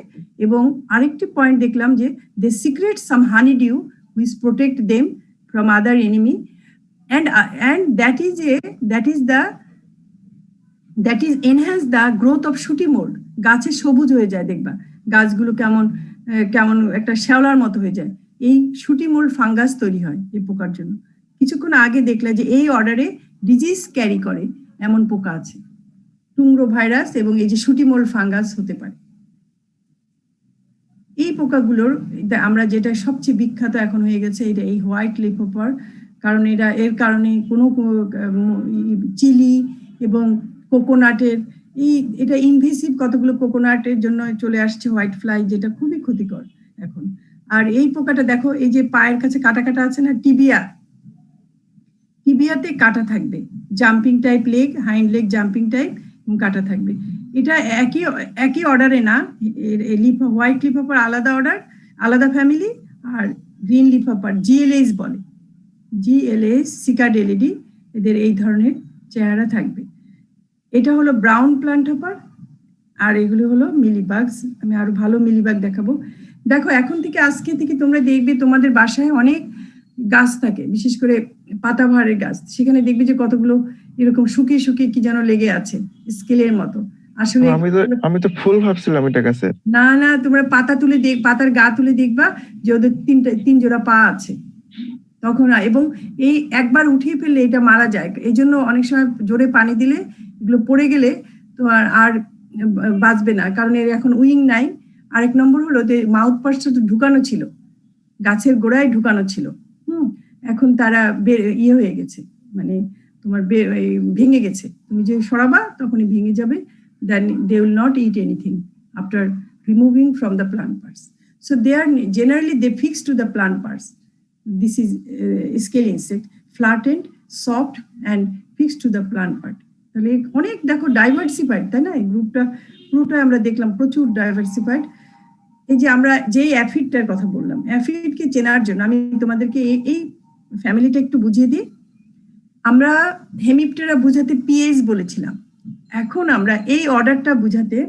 এবং আরেকটি পয়েন্ট দেখলাম যে they secrete some honeydew which protect them from other enemy, and that is enhance the growth of sooty mould. গাছে সবুজ হয়ে যায়, দেখবা গাছগুলো কেমন কেমন একটা শ্যাওলার মতো হয়ে যায়, এই শুটি মোল্ড ফাঙ্গাস তৈরি হয় এই পোকার জন্য। কিছুক্ষণ আগে দেখলে যে এই অর্ডারে ডিজিজ ক্যারি করে এমন পোকা আছে, টুংরো ভাইরাস এবং এই যে শুটি মোল্ড ফাঙ্গাস হতে পারে। এই পোকাগুলোর আমরা যেটা সবচেয়ে বিখ্যাত এখন হয়ে গেছে এটা এই হোয়াইট লিফোপার, কারণ এর কারণে কোনো চিলি এবং কোকোনাটের এটা ইনভেসিভ কতগুলো কোকোনাটের জন্য চলে আসছে হোয়াইট ফ্লাই, যেটা খুবই ক্ষতিকর এখন। আর এই পোকাটা দেখো, এই যে পায়ের কাছে কাটা কাটা আছে না, টিবিয়াতে কাটা থাকবে, jumping type leg, hind leg jumping type, এবং কাটা থাকবে। এটা একই অর্ডারে না, হোয়াইট লিফোপার আলাদা অর্ডার, আলাদা ফ্যামিলি, আর গ্রিন লিফোপার জিএলএস বলে, জিএলএস সিকাডেলিডি, এদের এই ধরনের চেহারা থাকবে। এটা হলো ব্রাউন প্লান্ট হপার, আর এগুলো হলো মিলিবাগস। আমি আরো ভালো মিলিবাগ দেখাবো। দেখো এখন থেকে আজকে থেকে তোমরা দেখবে তোমাদের বাসায় অনেক গাছ থাকে, বিশেষ করে পাতাবাহারের গাছ, সেখানে দেখবে যে কতগুলো এরকম শুকিয়ে শুকিয়ে কি যেন লেগে আছে স্কেলের মতো। আসলে আমি তো ফুল ভাবছিলাম এটা গাছে। না, তোমরা পাতার গা তুলে দেখবা যে ওদের তিন জোড়া পা আছে তখন, এবং এই একবার উঠিয়ে ফেললে এটা মারা যায়। এই জন্য অনেক সময় জোরে পানি দিলে এগুলো পড়ে গেলে তোমার আর বাঁচবে না, কারণ এর এখন উইং নাই। আরেক নম্বর হলো যে মাউথ পার্টসটা তো ঢুকানো ছিল, গাছের গোড়ায় ঢুকানো ছিল, এখন তারা ইয়ে হয়ে গেছে, মানে তোমার ভেঙে গেছে। তুমি যে সরাবা তখনই ভেঙে যাবে, then they will not eat anything after removing from the plant parts. So they are generally they fix to the plant parts. This is scale insect, flattened, soft and fixed to the plant part. তাহলে অনেক দেখো diversified, তাই না? এই গ্রুপটা পুরোটা আমরা দেখলাম প্রচুর ডাইভার্সিফাইড। এই যে আমরা যে অ্যাফিডটার কথা বললাম, অ্যাফিডকে চেনার জন্য আমি তোমাদেরকে এই ফ্যামিলিটা একটু বুঝিয়ে দিই। আমরা হেমিপটেরা বুঝাতে পিএইচ বলেছিলাম, এখন আমরা এই অর্ডারটা বুঝাতে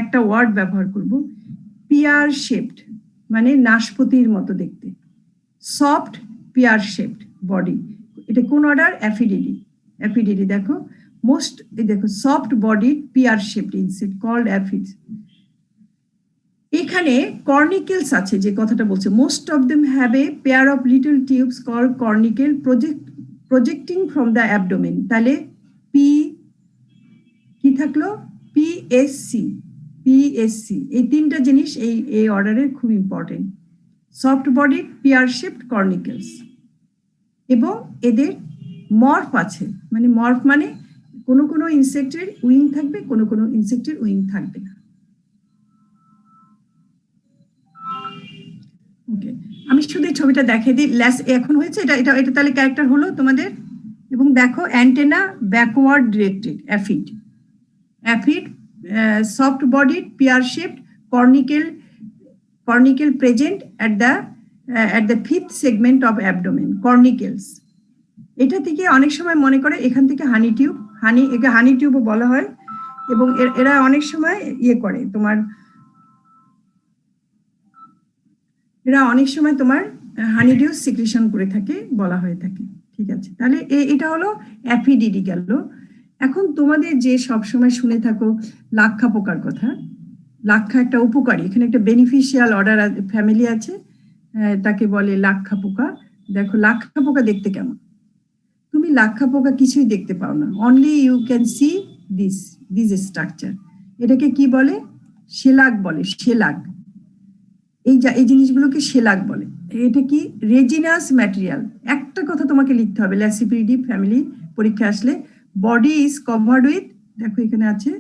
একটা ওয়ার্ড ব্যবহার করব, পিয়ার শেপড, মানে নাশপতির মতো দেখতে, সফট পিয়ার শেপড বডি। এটা কোন অর্ডার? অ্যাফিডিডি। দেখো দেখো soft body pear shaped insect called aphids. এখানে কর্নিকেলস আছে, যে কথাটা বলছে, most of them have a pair of little tubes called cornicle projecting from the abdomen. তাহলে কি থাকলো? পিএসসি। এই তিনটা জিনিস এই অর্ডারের খুব important. Soft body, pear shaped, cornicles, এবং এদের মর্ফ আছে, মানে মর্ফ মানে কোনো ইনসেক্টের উইং থাকবে, কোনো ইনসেক্টের উইং থাকবে না। ওকে, আমি শুধু এই ছবিটা দেখিয়ে দিই। এখন হয়েছে এটা তাহলে ক্যারেক্টার হলো তোমাদের। এবং দেখো antenna backward directed, aphid, soft bodied, pear shaped, cornicle present at the fifth segment of abdomen, cornicles. এটা থেকে অনেক সময় মনে করে এখান থেকে হানি টিউবও বলা হয়, এবং এরা অনেক সময় ইয়ে করে তোমার, এরা অনেক সময় তোমার হানিডিউ সিক্রেশন করে থাকে, বলা হয়ে থাকে। ঠিক আছে, তাহলে এটা হলো অ্যাফিডিডি গেল। এখন তোমাদের যে সবসময় শুনে থাকো লাক্ষা পোকার কথা, লাক্ষা একটা উপকারী, এখানে একটা বেনিফিশিয়াল অর্ডার ফ্যামিলি আছে, তাকে বলে লাক্ষা পোকা। দেখো লাক্ষা পোকা দেখতে কেমন? তুমি লাক্ষা পোকা কিছুই দেখতে পাও না, only you can see this structure. এটাকে কি বলে? শেলাগ বলে, শেলাগ। এই জিনিসগুলোকে শেলাগ বলে। এটা কি? রেজিনাস ম্যাটেরিয়াল। একটা কথা তোমাকে লিখতে হবে ল্যাসিপিডিডি ফ্যামিলি পরীক্ষা আসলে, বডি ইজ কভার্ড উইথ, দেখো এখানে আছে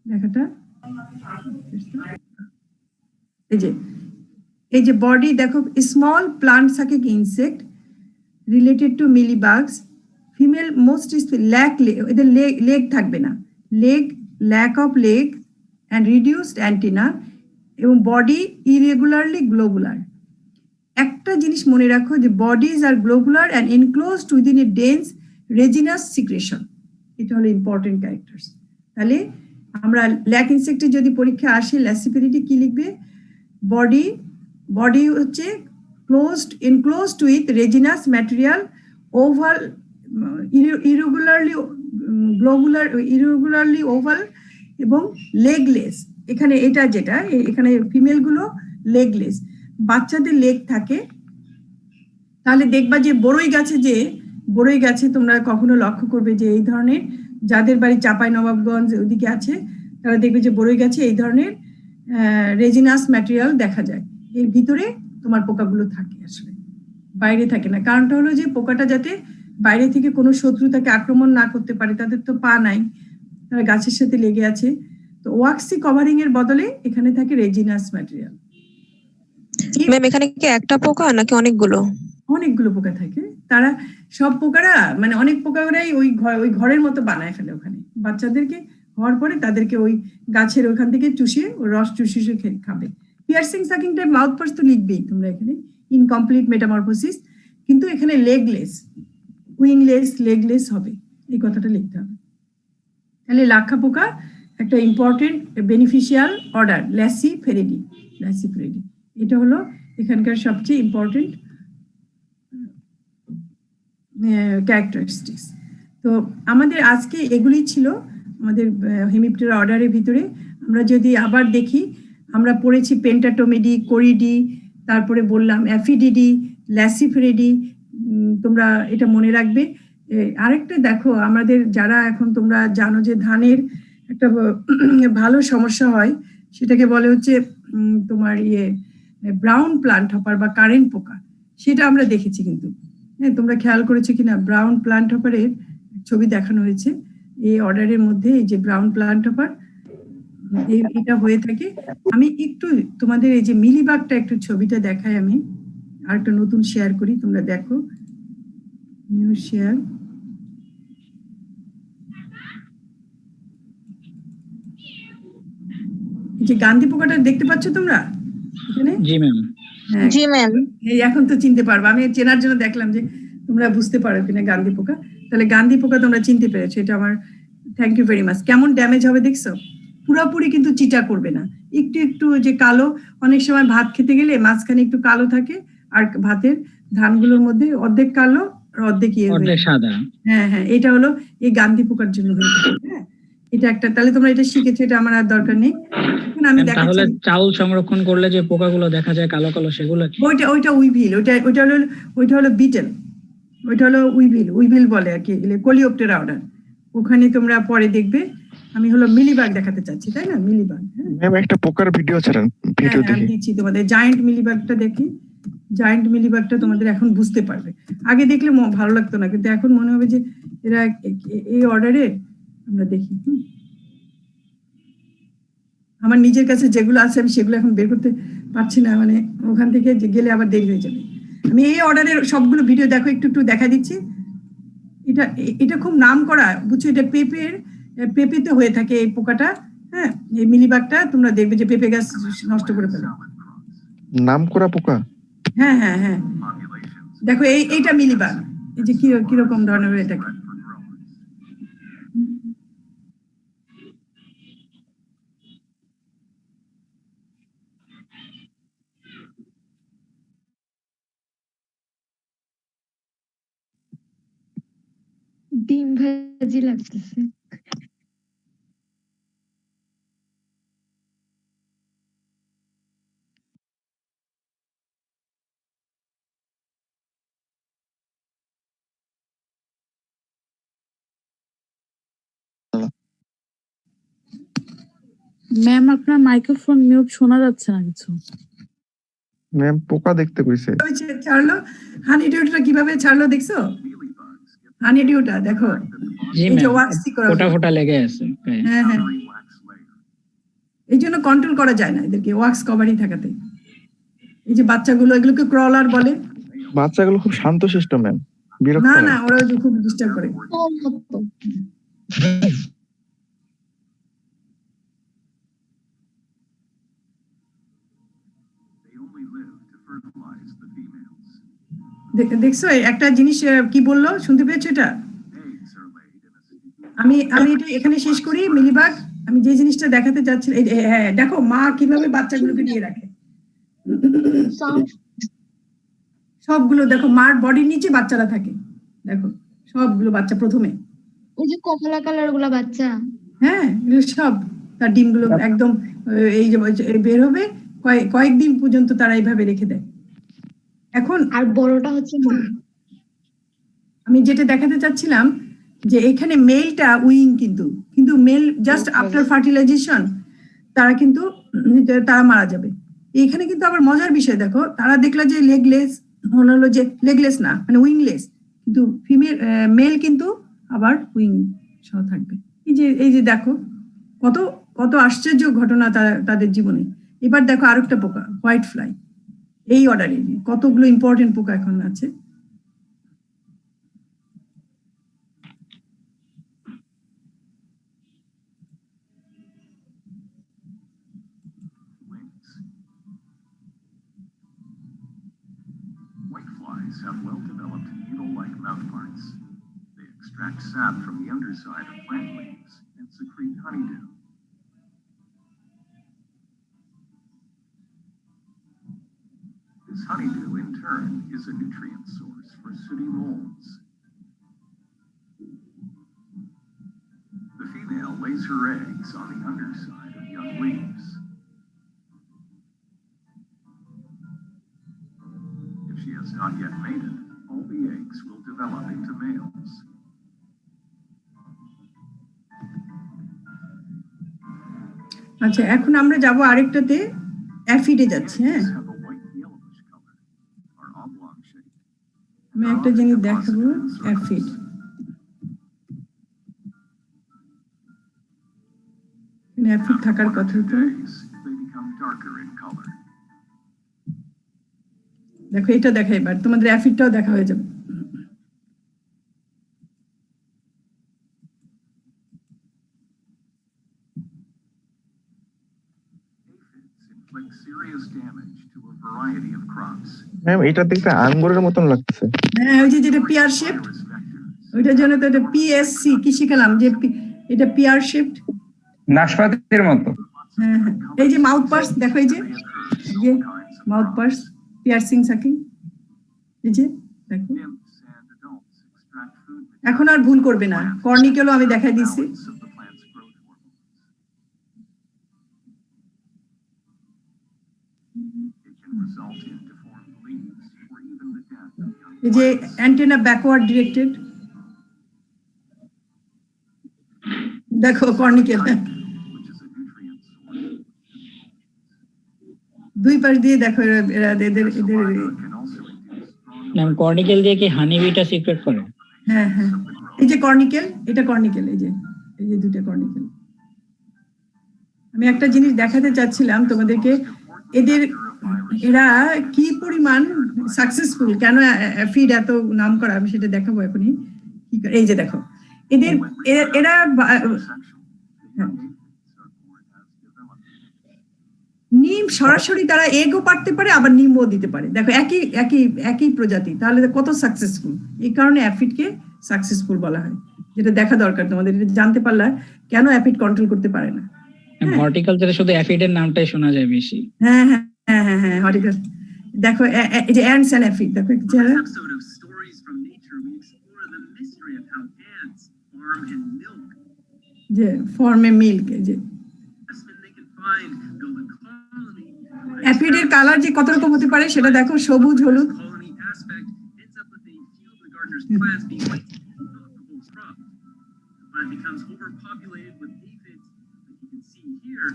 দেখাটা, এই যে বডি দেখো, small plant sucking insect related to mealybugs female most এদের লেগ থাকবে না, lack of leg and reduced antenna এবং বডি ইরেগুলারলি গ্লোবুলার। একটা জিনিস মনে রাখো যে bodies are globular and enclosed within a dense resinous secretion, এটা হলো ইম্পর্টেন্ট ক্যারেক্টার্স। তাহলে আমরা ল্যাক ইনসেক্টে যদি পরীক্ষা আসে ল্যাসিপেরিটি কি লিখবে? বডি হচ্ছে enclosed with resinous material, oval, irregularly oval এবং লেগলেস। এখানে এটা যেটা এখানে ফিমেল গুলো লেগলেস, বাচ্চাদের লেগ থাকে। তাহলে দেখবা যে বড়ই গাছে তোমরা কখনো লক্ষ্য করবে যে এই ধরনের, যাদের বাড়ি চাঁপাই নবাবগঞ্জ ওদিকে আছে তারা দেখবে যে বড়ই গাছে এই ধরনের রেজিনাস ম্যাটেরিয়াল দেখা যায়। এর ভিতরে তোমার পোকাগুলো থাকে, আসলে বাইরে থাকে না। কারণটা হলো যে পোকাটা যাতে বাইরে থেকে কোনো শত্রু তাকে আক্রমণ না করতে পারে, তাদের তো পা নাই, তারা গাছের সাথে লেগে আছে। তো ওয়াক্সি কভারিং এর বদলে এখানে থাকে রেজিনাস ম্যাটেরিয়াল। ম্যাম এখানে কি একটা পোকা নাকি অনেকগুলো? অনেকগুলো পোকা থাকে। তারা সব পোকারা মানে অনেক পোকারাই ওই ঘরের মতো বানায় ফেলে ওখানে। বাচ্চাদেরকে হওয়ার পরে তাদেরকে ওই গাছের ওখান থেকে চুষিয়ে রস চুষিয়ে খাবে। Piercing sucking type mouth parts তো লিখবেই তোমরা এখানে, ইনকমপ্লিট মেটামরফোসিস, কিন্তু এখানে লেগলেস হবে, এই কথাটা লিখতে হবে। তাহলে লাক্ষা পোকা একটা ইম্পর্টেন্ট বেনিফিশিয়াল অর্ডার ল্যাসিফেরিডি। এটা হলো এখানকার সবচেয়ে ইম্পর্টেন্ট ক্যারেক্টারিস্টিক্স। তো আমাদের আজকে এগুলি ছিল আমাদের হেমিপ্টেরা অর্ডারের ভিতরে। আমরা যদি আবার দেখি, আমরা পড়েছি পেন্টাটোমেডি, কোরিডি, তারপরে বললাম অ্যাফিডিডি, ল্যাসিফেরিডি। তোমরা এটা মনে রাখবে। আরেকটা দেখো, আমাদের যারা এখন তোমরা জানো যে ধানের একটা ভালো সমস্যা হয়, সেটাকে বলে হচ্ছে তোমার ব্রাউন প্লান্ট হপার বা কারেন্ট পোকা। সেটা আমরা দেখেছি কিন্তু, হ্যাঁ তোমরা খেয়াল করেছো কিনা, ব্রাউন প্লান্ট হপারের ছবি দেখানো হয়েছে এই অর্ডারের মধ্যে। এই যে ব্রাউন প্লান্ট হপার এটা হয়ে থাকে। আমি একটু তোমাদের এই যে মিলিবাগটা একটু ছবিটা দেখাই, আমি আর একটা নতুন শেয়ার করি, তোমরা দেখো, নিউ শেয়ার। যে গান্ধী পোকাটা দেখতে পাচ্ছ তোমরা এখানে? জি ম্যাম। হ্যাঁ জি ম্যাম। এই এখন তো চিনতে পারবো, আমি চেনার জন্য দেখলাম যে তোমরা বুঝতে পারো কিনা গান্ধী পোকা। তাহলে গান্ধী পোকা তোমরা চিনতে পেরেছো, এটা আমার থ্যাংক ইউ ভেরি মাচ। কেমন ড্যামেজ হবে দেখছো? পুরোপুরি কিন্তু চিটা করবে না, একটু যে কালো, অনেক সময় ভাত খেতে গেলে মাঝখানে একটু কালো থাকে, আর ভাতের ধানগুলোর মধ্যে অর্ধেক কালো আর অর্ধেক সাদা। হ্যাঁ, এটা হলো এই গান্ধী পোকার জন্য হয়ে থাকে। হ্যাঁ, এটা একটা, তাহলে তোমরা এটা শিখেছো, এটা আমার আর দরকার নেই। আমি তাহলে চাউল সংরক্ষণ করলে যে পোকাগুলো দেখা যায় কালো কালো, সেগুলো কি? ওইটা উইভিল, ওইটা হলো বিটেল, ওইটা হলো উইভিল বলে আর কি, কোলিওপ্টেরা অর্ডার। ওখানে তোমরা পরে দেখবে। আমি হলো মিলিবাগ দেখাতে চাচ্ছি, তাই না? মিলিবাগ, ম্যাম একটা পোকার ভিডিও ছাড়েন, ভিডিও দেখি দিচ্ছি তোমাদের। জায়ান্ট মিলিবাগটা দেখি, জায়ান্ট মিলিবাগটা তোমাদের এখন বুঝতে পারবে। আগে দেখলে ভালো লাগতো না, কিন্তু এখন মনে হবে যে এরা এই অর্ডারে। আমরা দেখি, আমার নিজের কাছে যেগুলো আছে আমি সেগুলো এখন বের করতে পারছি না, মানে ওখান থেকে গেলে আবার দেরি হয়ে যাবে। আমি এই অর্ডারের সবগুলো ভিডিও দেখো, একটু দেখা দিচ্ছি। এটা খুব নাম করা, বুঝছো? এটা পেঁপেতে হয়ে থাকে এই পোকাটা। হ্যাঁ, এই মিলিবাগটা তোমরা দেখবে যে পেঁপে গাছ নষ্ট করে ফেলে। নাম করা পোকা? হ্যাঁ, দেখো এইটা মিলিবাগ, এই যে কিরকম ধরনের হয়ে থাকে। ডিম ভাজি লাগতেছে। ম্যাম আপনার মাইক্রোফোন মিউট, শোনা যাচ্ছে না কিছু। ম্যাম পোকা দেখতে কইছে। ছাড়লো হানি ডিউটা, কিভাবে ছাড়লো দেখছো? হানি ডিউটা দেখো, এই যে ওয়াক্সি করা, ফোঁটা লেগে আছে। হ্যাঁ, এই জন্য কন্ট্রোল করা যায় না এদেরকে ওয়াক্স কভারই থাকাতে। এই যে বাচ্চাগুলো, এগুলোকে ক্রলার বলে। বাচ্চাগুলো খুব শান্তশিষ্ট ম্যাম, বিরক্ত না করে? না, ওরা যে খুব ডিস্টার্ব করে। দেখছো একটা জিনিস কি বললো, শুনতে পেয়েছো এটা? আমি এটা এখানে শেষ করি মিলিবাগ। আমি যে জিনিসটা দেখাতে চাচ্ছিলাম, হ্যাঁ দেখো মা কিভাবে বাচ্চাগুলোকে নিয়ে রাখে, সবগুলো দেখো মার বডির নিচে বাচ্চারা থাকে, দেখো সবগুলো বাচ্চা প্রথমে, ওই যে কমলা কালার গুলা বাচ্চা। হ্যাঁ এগুলো সব তার ডিমগুলো একদম এই যে বের হবে, কয়েকদিন পর্যন্ত তারা এইভাবে রেখে দেয়। এখন আর বড়টা হচ্ছে মা। আমি যেটা দেখাতে চাচ্ছিলাম যে এখানে মেলটা উইং, কিন্তু মেল জাস্ট আফটার ফার্টিলাইজেশন তারা কিন্তু তারা মারা যাবে। এখানে কিন্তু আবার মজার বিষয় দেখো, তারা দেখলো যে লেগলেস, হলো যে লেগলেস না মানে উইংলেস, কিন্তু ফিমেল মেল কিন্তু আবার উইং সহ থাকবে। এই যে দেখো কত কত আশ্চর্য ঘটনা তাদের জীবনে। এবার দেখো আরেকটা পোকা, হোয়াইট ফ্লাই, এই অর্ডারে কতগুলো ইম্পর্টেন্ট পোকা এখন আছে। Whiteflies have well-developed needle-like mouthparts. They extract sap from the underside of plant leaves and secrete honeydew. This honeydew, in turn, is a nutrient source for sooty molds. The female lays her eggs on the underside of young leaves. If she has not yet mated, all the eggs will develop into males. আচ্ছা, এখন আমরা যাব আরেকটাতে, অ্যাফিডে যাচ্ছি। হ্যাঁ, আমি একটা জিনিস দেখাবো, অ্যাফিড। অ্যাফিড থাকার কথা তো, দেখো এটা দেখা, এবার তোমাদের অ্যাফিডটাও দেখা হয়ে যাবে। ম্যাম এটা দেখতে আঙ্গুরের মতন লাগছে। হ্যাঁ, ওই যে যেটা পিয়ার শেপড, ওইটার জন্য তো এটা পিএসসি কি শিখালাম, যে এটা পিয়ার শেপড, নাশপাতির মতো। হ্যাঁ হ্যাঁ, এই যে মাউথ পার্স দেখো, এই যে মাউথ পার্স, পিয়ারসিং সাকিং, এই যে দেখো। এখন আর ভুল করবে না, কর্নিকেলও আমি দেখাই দিচ্ছি। এই যে অ্যান্টেনা ব্যাকওয়ার্ড ডিরেক্টেড, দেখো কর্নিকেল দুই পাশ দিয়ে দেখো, এদের কর্নিকেল দিয়ে কি হানিবিটা সিক্রেট করে? হ্যাঁ হ্যাঁ, এই যে কর্নিকেল, এটা কর্নিকেল, এই যে দুটো কর্নিকেল। আমি একটা জিনিস দেখাতে চাচ্ছিলাম তোমাদেরকে, এরা কি পরিমাণ সাকসেসফুল, কেন ফিড এত নাম করা, আমি সেটা দেখাবো এখনই। এই যে দেখো এরা নিম সরাসরি তারা এগও পারতে পারে, আবার নিমও দিতে পারে। দেখো একই প্রজাতি, তাহলে কত সাকসেসফুল। এই কারণে অ্যাফিডকে সাকসেসফুল বলা হয়, যেটা দেখা দরকার তোমাদের, জানতে পারলে কেন অ্যাফিড কন্ট্রোল করতে পারে না। হর্টিকালচারে শুধু অ্যাফিডের নামটাই শোনা যায় বেশি। হ্যাঁ হ্যাঁ হ্যাঁ হ্যাঁ হ্যাঁ, হর্টিকালচার দেখো, এই যে অ্যান্টস এন্ড অ্যাফিড, দেখো চেহারা। যে ফর্মে মিল্ক, যে অ্যাফিডের কালার যে কত রকম হতে পারে সেটা দেখো, সবুজ, হলুদ,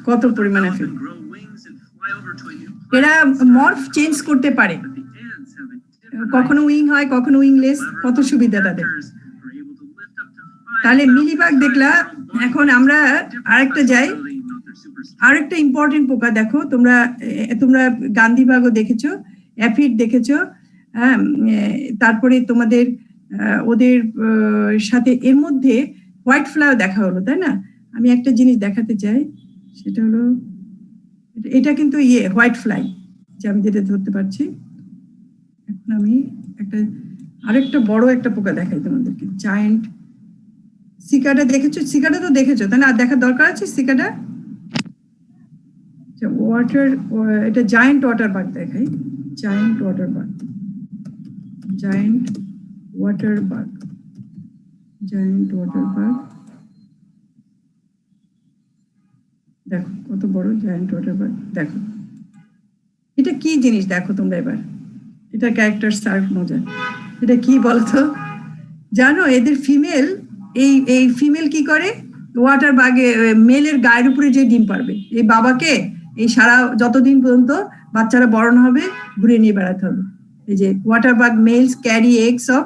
কত পরিমাণ অ্যাফিড। এরা মর্ফ চেঞ্জ করতে পারে, কখনো উইং হয় কখনো উইংলেস, কত সুবিধা তাদের। তাহলে মিলিবাগ দেখলা। এখন আমরা আরেকটা যাই, আরেকটা ইম্পর্টেন্ট পোকা দেখো, তোমরা গান্ধীবাগও দেখেছো, অ্যাফিড দেখেছো, তারপরে তোমাদের ওদের সাথে এর মধ্যে হোয়াইট ফ্লাই দেখা হলো, তাই না? আমি একটা জিনিস দেখাতে চাই, সেটা হলো এটা কিন্তু হোয়াইট ফ্লাই, যে আমি যেটা ধরতে পারছি। এখন আমি আরেকটা বড় একটা পোকা দেখাই তোমাদেরকে, জায়ান্ট সিকাডা। দেখেছো? সিকাডা তো দেখেছো, তাই না? আর দেখার দরকার আছে সিকাডা? এটা জায়ান্ট ওয়াটার বাগ দেখাই, giant water bug, giant water bug, giant water bug. দেখো কত বড় জায়ান্ট ওয়াটার বাগ, দেখো এটা কি জিনিস দেখো তোমরা এবার। এটা ক্যারেক্টার সার্ভ মজা। এটা কি বলতো জানো? এদের ফিমেল, এই ফিমেল কি করে, ওয়াটার বাগে মেলের গায়ের উপরে যে ডিম পারবে, এই বাবাকে এই সারা যতদিন পর্যন্ত বাচ্চারা বড় না হবে ঘুরে নিয়ে বেড়াতে হবে। এই যে water bug males carry eggs of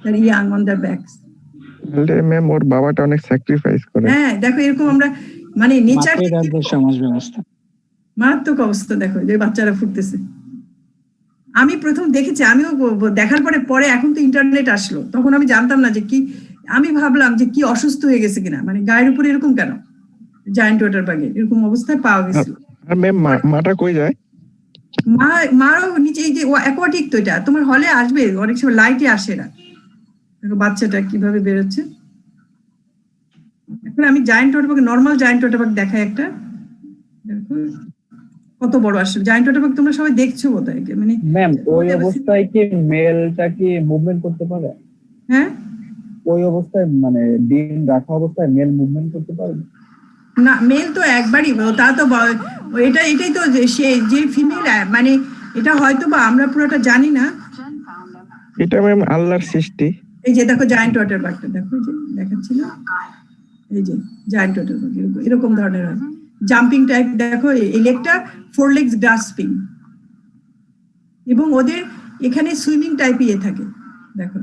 the young on the backs. Ma'am ওর বাবাটা অনেক স্যাক্রিফাইস করে। হ্যাঁ দেখো এরকম আমরা মানে নেচার সমাজ ব্যবস্থা মারাত্মক অবস্থা। দেখো যে বাচ্চারা ফুটতেছে। আমি প্রথম দেখেছি, আমিও দেখার পরে এখন তো ইন্টারনেট আসলো, তখন আমি জানতাম না যে কি, আমি ভাবলাম যে কি অসুস্থ হয়ে গেছে কিনা, মানে গায়ের উপরে এরকম কেন, জায়ান্ট ওয়াটার বাগে এরকম অবস্থায় পাওয়া গেছিল। আর ম্যাম মাটা কই যায়? মারও নিচে, এই যে অ্যাকোয়াটিক, তো এটা তোমার হলে আসবে অনেক সময়, লাইটে আসে না। দেখো বাচ্চাটা কিভাবে বেরোচ্ছে। এখন আমি giant water bug, normal giant water bug দেখাই একটা। দেখো কত বড় আসলে জায়ান্ট ওয়াটার বাগ, তোমরা সবাই দেখছো বোধহয়, মানে ম্যাম ওই অবস্থায় কি মেলটা কি মুভমেন্ট করতে পারে? হ্যাঁ ওই অবস্থায় মানে ডিম রাখা অবস্থায় মেল মুভমেন্ট করতে পারবে না? মেল তো একবারই, তা তো এটাই তো যে ফিমেল, মানে এটা হয়তো বা আমরা পুরোটা জানি না। এটা ম্যাম আল্লাহর সৃষ্টি। এই যে দেখো জায়ান্ট ওয়াটার বাগটা, দেখো এই যে দেখাচ্ছিল, এই যে জায়ান্ট ওয়াটার বাগ এরকম ধরনের হয়, জাম্পিং টাইপ। দেখো এই লেগটা 4 legs গ্রাসপিং, এবং ওদের এখানে সুইমিং টাইপ থাকে। দেখো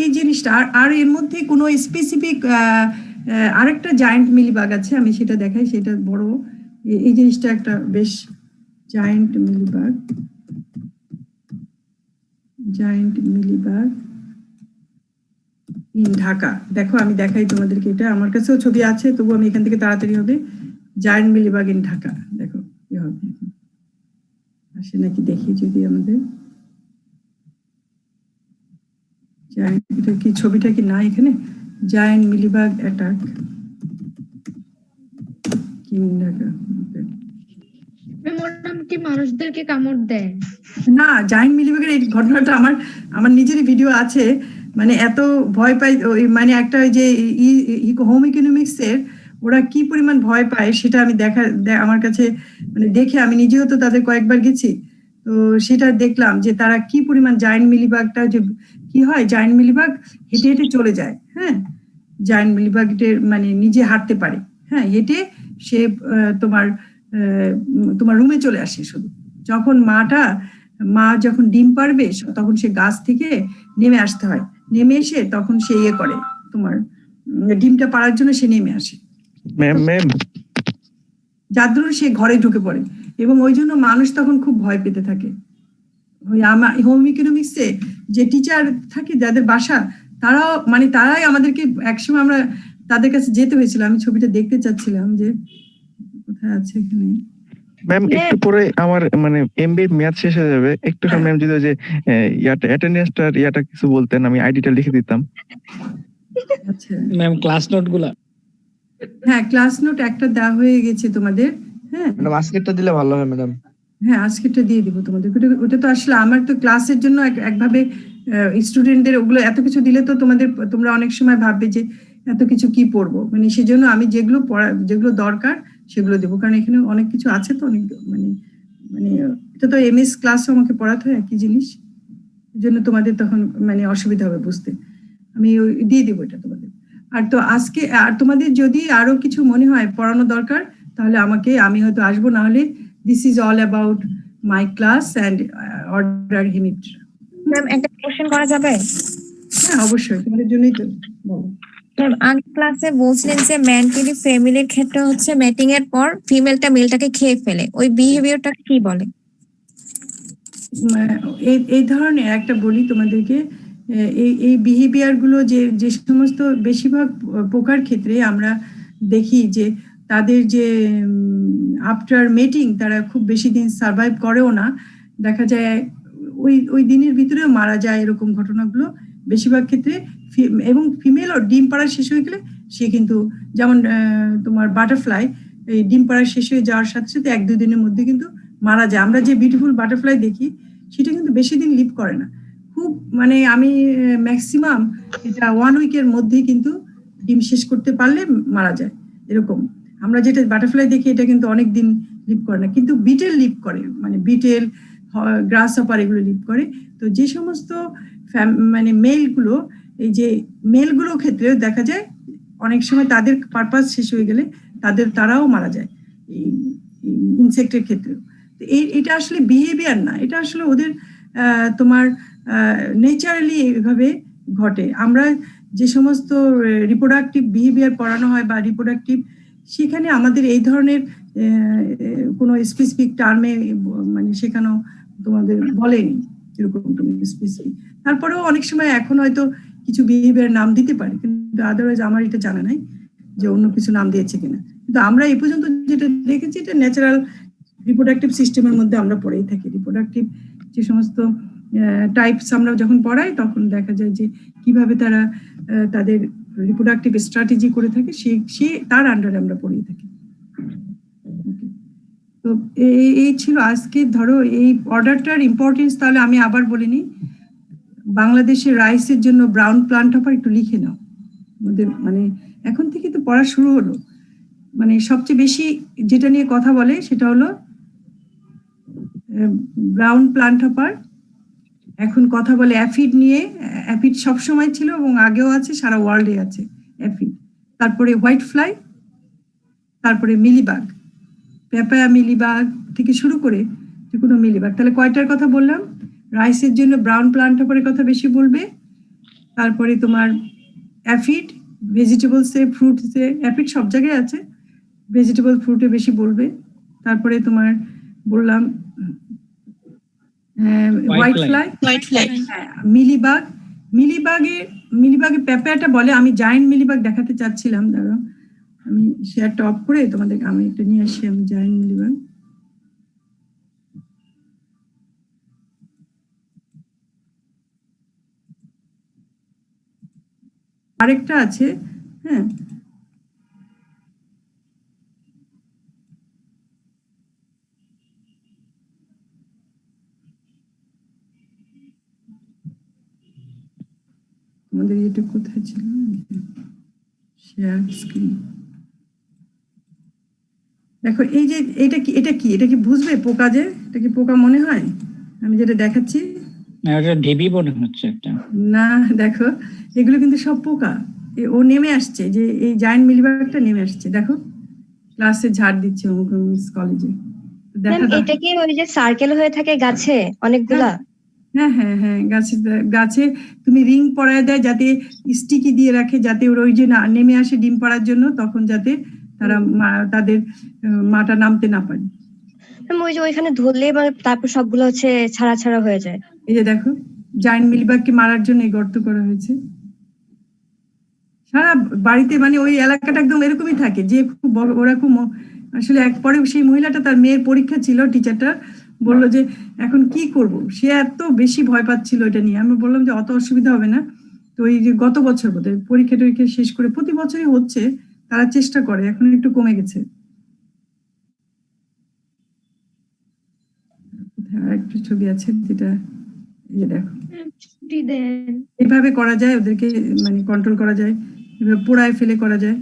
এই জিনিসটা। আর এর মধ্যে কোনো স্পেসিফিক আরেকটা জায়ান্ট মিলিবাগ আছে, আমি সেটা দেখাই, সেটা বড়। এই জিনিসটা একটা বেশ giant mealybug, giant mealybug in Dhaka. দেখো আমি দেখাই তোমাদেরকে, এটা আমার কাছেও ছবি আছে, তবু আমি এখান থেকে তাড়াতাড়ি হবে। জায়ান্ট মিলিবাগ ইন ঢাকা, দেখো কি হবে, আসে নাকি দেখি যদি আমাদের। এটা কি ছবিটা কি না এখানে? জায়ান্ট মিলিবাগ অ্যাটাক মোটামুটি মানুষদেরকে কামড় দেয় না? জায়ান্ট মিলিবাগের এই ঘটনাটা আমার নিজেরই ভিডিও আছে, মানে এত ভয় পাই ওই, মানে একটা ওই যে হোম ইকোনমিক্স এর ওরা কি পরিমাণ ভয় পায় সেটা আমি আমার কাছে মানে দেখে, আমি নিজেও তো তাদের কয়েকবার গেছি, তো সেটা দেখলাম যে তারা কি পরিমাণ জায়ান্ট মিলিবাগটা, যে কি হয় জায়ান্ট মিলিবাগ হেঁটে হেঁটে চলে যায়। হ্যাঁ, জায়ান্ট মিলিবাগের মানে নিজে হাঁটতে পারে, হ্যাঁ হেঁটে সে তোমার রুমে চলে আসে। শুধু যখন মা যখন ডিম পারবে তখন সে গাছ থেকে নেমে আসতে হয়, নেমে এসে তখন সে করে তোমার ডিমটা পাড়ার জন্য সে নেমে আসে, যার দরুন সে ঘরে ঢুকে পড়ে, এবং ওই জন্য মানুষ তখন খুব ভয় পেতে থাকে। ওই আমার হোম ইকোনমিক্সে যে টিচার থাকে যাদের বাসা, তারাই আমাদেরকে, একসময় আমরা তাদের কাছে যেতে হয়েছিল। আমি ছবিটা দেখতে চাচ্ছিলাম যে কোথায় আছে এখানে। ম্যাম একটু পরে আমার মানে এমবি ম্যাথ শেষ হয়ে যাবে, একটু সময় ম্যাম যদি যে অ্যাটেন্ডেন্সটা কিছু বলতেন, আমি আইডিটা লিখে দিতাম। আচ্ছা ম্যাম ক্লাস নোটগুলা, হ্যাঁ ক্লাস নোট একটা দেওয়া হয়ে গেছে তোমাদের। হ্যাঁ ম্যাডাম আজকেরটা দিলে ভালো হয় ম্যাডাম। হ্যাঁ আজকেরটা দিয়ে দিব তোমাদের। ওটা তো আসলে আমার তো ক্লাসের জন্য একভাবে স্টুডেন্টদের ওগুলো এত কিছু দিলে তো তোমরা অনেক সময় ভাববে যে এত কিছু কি পড়বো, মানে সেজন্য আমি যেগুলো দরকার সেগুলো দেবো, কারণ এখানে অনেক কিছু আছে তো, অনেক মানে এটা তো এমএস ক্লাসও আমাকে পড়াতে হয় একই জিনিস, এই জন্য তোমাদের তখন মানে অসুবিধা হবে বুঝতে। আমি দিয়ে দেবো এটা তোমাদের। আর তো আজকে আর তোমাদের যদি আরো কিছু মনে হয় পড়ানো দরকার তাহলে আমি হয়তো আসবো, না হলে this is all about my class and order Hemiptera. Ma'am একটা কোশ্চেন করা যাবে? হ্যাঁ অবশ্যই, তোমাদের জন্যই তো। বলো। আগের ক্লাসে বলছিলেন যে ম্যানটিলি ফ্যামিলির ক্ষেত্রে হচ্ছে ম্যাটিং এর পর ফিমেলটা মেলটাকে খেয়ে ফেলে, ওই বিহেভিয়ারটা কি বলে? এই ধরনের একটা বলি তোমাদেরকে, এই বিহেভিয়ার গুলো যে সমস্ত বেশিরভাগ পোকার ক্ষেত্রে আমরা দেখি যে তাদের যে আফটার মেটিং তারা খুব বেশি দিন সার্ভাইভ করেও না, দেখা যায় ওই দিনের ভিতরেও মারা যায়, এরকম ঘটনাগুলো বেশিরভাগ ক্ষেত্রে। এবং ফিমেলও ডিম পাড়া শেষ হয়ে গেলে সে কিন্তু, যেমন তোমার বাটারফ্লাই এই ডিম পাড়া শেষ হয়ে যাওয়ার সাথে সাথে 1-2 দিনের মধ্যে কিন্তু মারা যায়। আমরা যে বিউটিফুল বাটারফ্লাই দেখি সেটা কিন্তু বেশি দিন লিভ করে না, খুব মানে আমি ম্যাক্সিমাম এটা 1 উইকের মধ্যে কিন্তু ডিম শেষ করতে পারলে মারা যায় এরকম। আমরা যেটা বাটারফ্লাই দেখি এটা কিন্তু অনেক দিন লিভ করে না, কিন্তু বিটেল লিভ করে, মানে বিটেল, গ্রাস হপার এগুলো লিভ করে। তো যে সমস্ত মানে মেলগুলো, এই যে মেলগুলোর ক্ষেত্রে দেখা যায় অনেক সময় তাদের পারপাস শেষ হয়ে গেলে তারাও মারা যায় এই ইনসেক্টের ক্ষেত্রে। এটা আসলে বিহেভিয়ার না, এটা আসলে ওদের তোমার নেচারালি এইভাবে ঘটে। আমরা যে সমস্ত রিপ্রোডাক্টিভ বিহেভিয়ার পড়ানো হয় বা রিপ্রোডাক্টিভ, সেখানে আমাদের এই ধরনের কোনো স্পেসিফিক টার্মে মানে শেখানো তোমাদের বলেনি এরকম স্পেসিফিক। তারপরেও অনেক সময় এখন হয়তো কিছু বিহেভিয়ার নাম দিতে পারে, কিন্তু আদারওয়াইজ আমার এটা জানা নাই যে অন্য কিছু নাম দিয়েছে কিনা। কিন্তু আমরা এই পর্যন্ত যেটা দেখেছি এটা ন্যাচারাল রিপ্রোডাক্টিভ সিস্টেমের মধ্যে আমরা পড়েই থাকি। রিপ্রোডাক্টিভ যে সমস্ত টাইপস আমরা যখন পড়াই তখন দেখা যায় যে কিভাবে তারা তাদের রিপ্রোডাক্টিভ স্ট্র্যাটেজি করে থাকে, সে তার আন্ডারে আমরা পড়িয়ে থাকি। তো এই ছিল আজকে। ধরো এই অর্ডারটার ইম্পর্টেন্স তাহলে আমি আবার বলিনি, বাংলাদেশের রাইসের জন্য ব্রাউন প্লান্ট হপার একটু লিখে নাও আমাদের, মানে এখন থেকে তো পড়া শুরু হলো। মানে সবচেয়ে বেশি যেটা নিয়ে কথা বলে সেটা হলো ব্রাউন প্লান্ট হপার। এখন কথা বলে অ্যাফিড নিয়ে। অ্যাফিড সবসময় ছিল এবং আগেও আছে, সারা ওয়ার্ল্ডে আছে অ্যাফিড। তারপরে হোয়াইট ফ্লাই, তারপরে মিলিবাগ, পেপায়া মিলিবাগ থেকে শুরু করে যে কোনো মিলিবাগ। তাহলে কয়টার কথা বললাম? রাইসের জন্য ব্রাউন প্লান্ট হপারের কথা বেশি বলবে, তারপরে তোমার অ্যাফিড, ভেজিটেবলসে, ফ্রুটসে, অ্যাফিড সব জায়গায় আছে, ভেজিটেবল ফ্রুটে বেশি বলবে। তারপরে তোমার বললাম হোয়াইট ফ্লাই, মিলিবাগ। মিলিবাগে পেপায়াটা বলে। আমি জায়েন্ট মিলিবাগ দেখাতে চাচ্ছিলাম, দাঁড়াও আমি শেয়ারটা অফ করে তোমাদের আমি একটা নিয়ে আসি। আমি জায়েন্ট মিলিবাগ, আরেকটা আছে, হ্যাঁ আমাদের এটা কোথায় ছিল, শেয়ার স্ক্রিন। দেখো এই যে এটা কি বুঝবে পোকা? যে এটা কি পোকা মনে হয় আমি যেটা দেখাচ্ছি? ঢেবি মনে হচ্ছে একটা। না, দেখো এগুলো কিন্তু সব পোকা। ও নেমে আসছে, যে এই জায়েন্ট মিলিবাগটা নেমে আসছে, দেখো ক্লাসে ঝাড় দিচ্ছে কলেজে। এটা কি ওই যে সার্কেল হয়ে থাকে গাছে অনেকগুলা? হ্যাঁ হ্যাঁ হ্যাঁ, গাছে তুমি রিং পরায় দেয় যাতে স্টিকি দিয়ে রাখে, যাতে ওরা ওই যে নেমে আসে ডিম পাড়ার জন্য, তখন যাতে তারা তাদের মাটা নামতে না পারে। ওই যে ওইখানে ধরলে তারপর সবগুলো হচ্ছে ছাড়া ছাড়া হয়ে যায়। এই যে দেখো জায়েন্ট মিলিবাগকে মারার জন্য এই গর্ত করা হয়েছে। সারা বাড়িতে মানে ওই এলাকাটা একদম এরকমই থাকে, যে খুব বড় ওরা খুব আসলে পরে সেই মহিলাটা, তার মেয়ের পরীক্ষা ছিল, টিচারটা বললো যে এখন কি করব, সে এত বেশি ভয় পাচ্ছিল এটা নিয়ে। আমি বললাম যে অত অসুবিধা হবে না। তো এই যে গত বছর বোধহয় পরীক্ষা টরীক্ষা শেষ করে, প্রতি বছরই হচ্ছে, তারা চেষ্টা করে, এখন একটু কমে গেছে। আরেকটা ছবি আছে যেটা দেখো, এইভাবে করা যায় ওদেরকে, মানে কন্ট্রোল করা যায়, এভাবে পোড়ায় ফেলে করা যায়।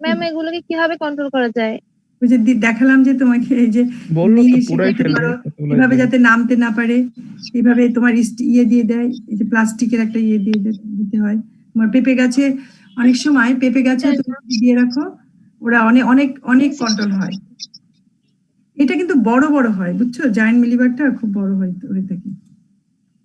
ম্যাম এগুলোকে কিভাবে কন্ট্রোল করা যায়? ওই যে দেখালাম যে তোমাকে, এই যে এভাবে যাতে নামতে না পারে, এইভাবে তোমার ইয়ে দিয়ে দেয়, এই যে প্লাস্টিকের একটা ইয়ে দিয়ে দিতে হয়। তোমার পেঁপে গাছে অনেক সময় তুমি দিয়ে রাখো, ওরা অনেক অনেক অনেক কন্ট্রোল হয়। এটা কিন্তু বড় বড় হয়, বুঝছো, জায়েন্ট মিলিবাগটা খুব বড় হয়ে থাকে।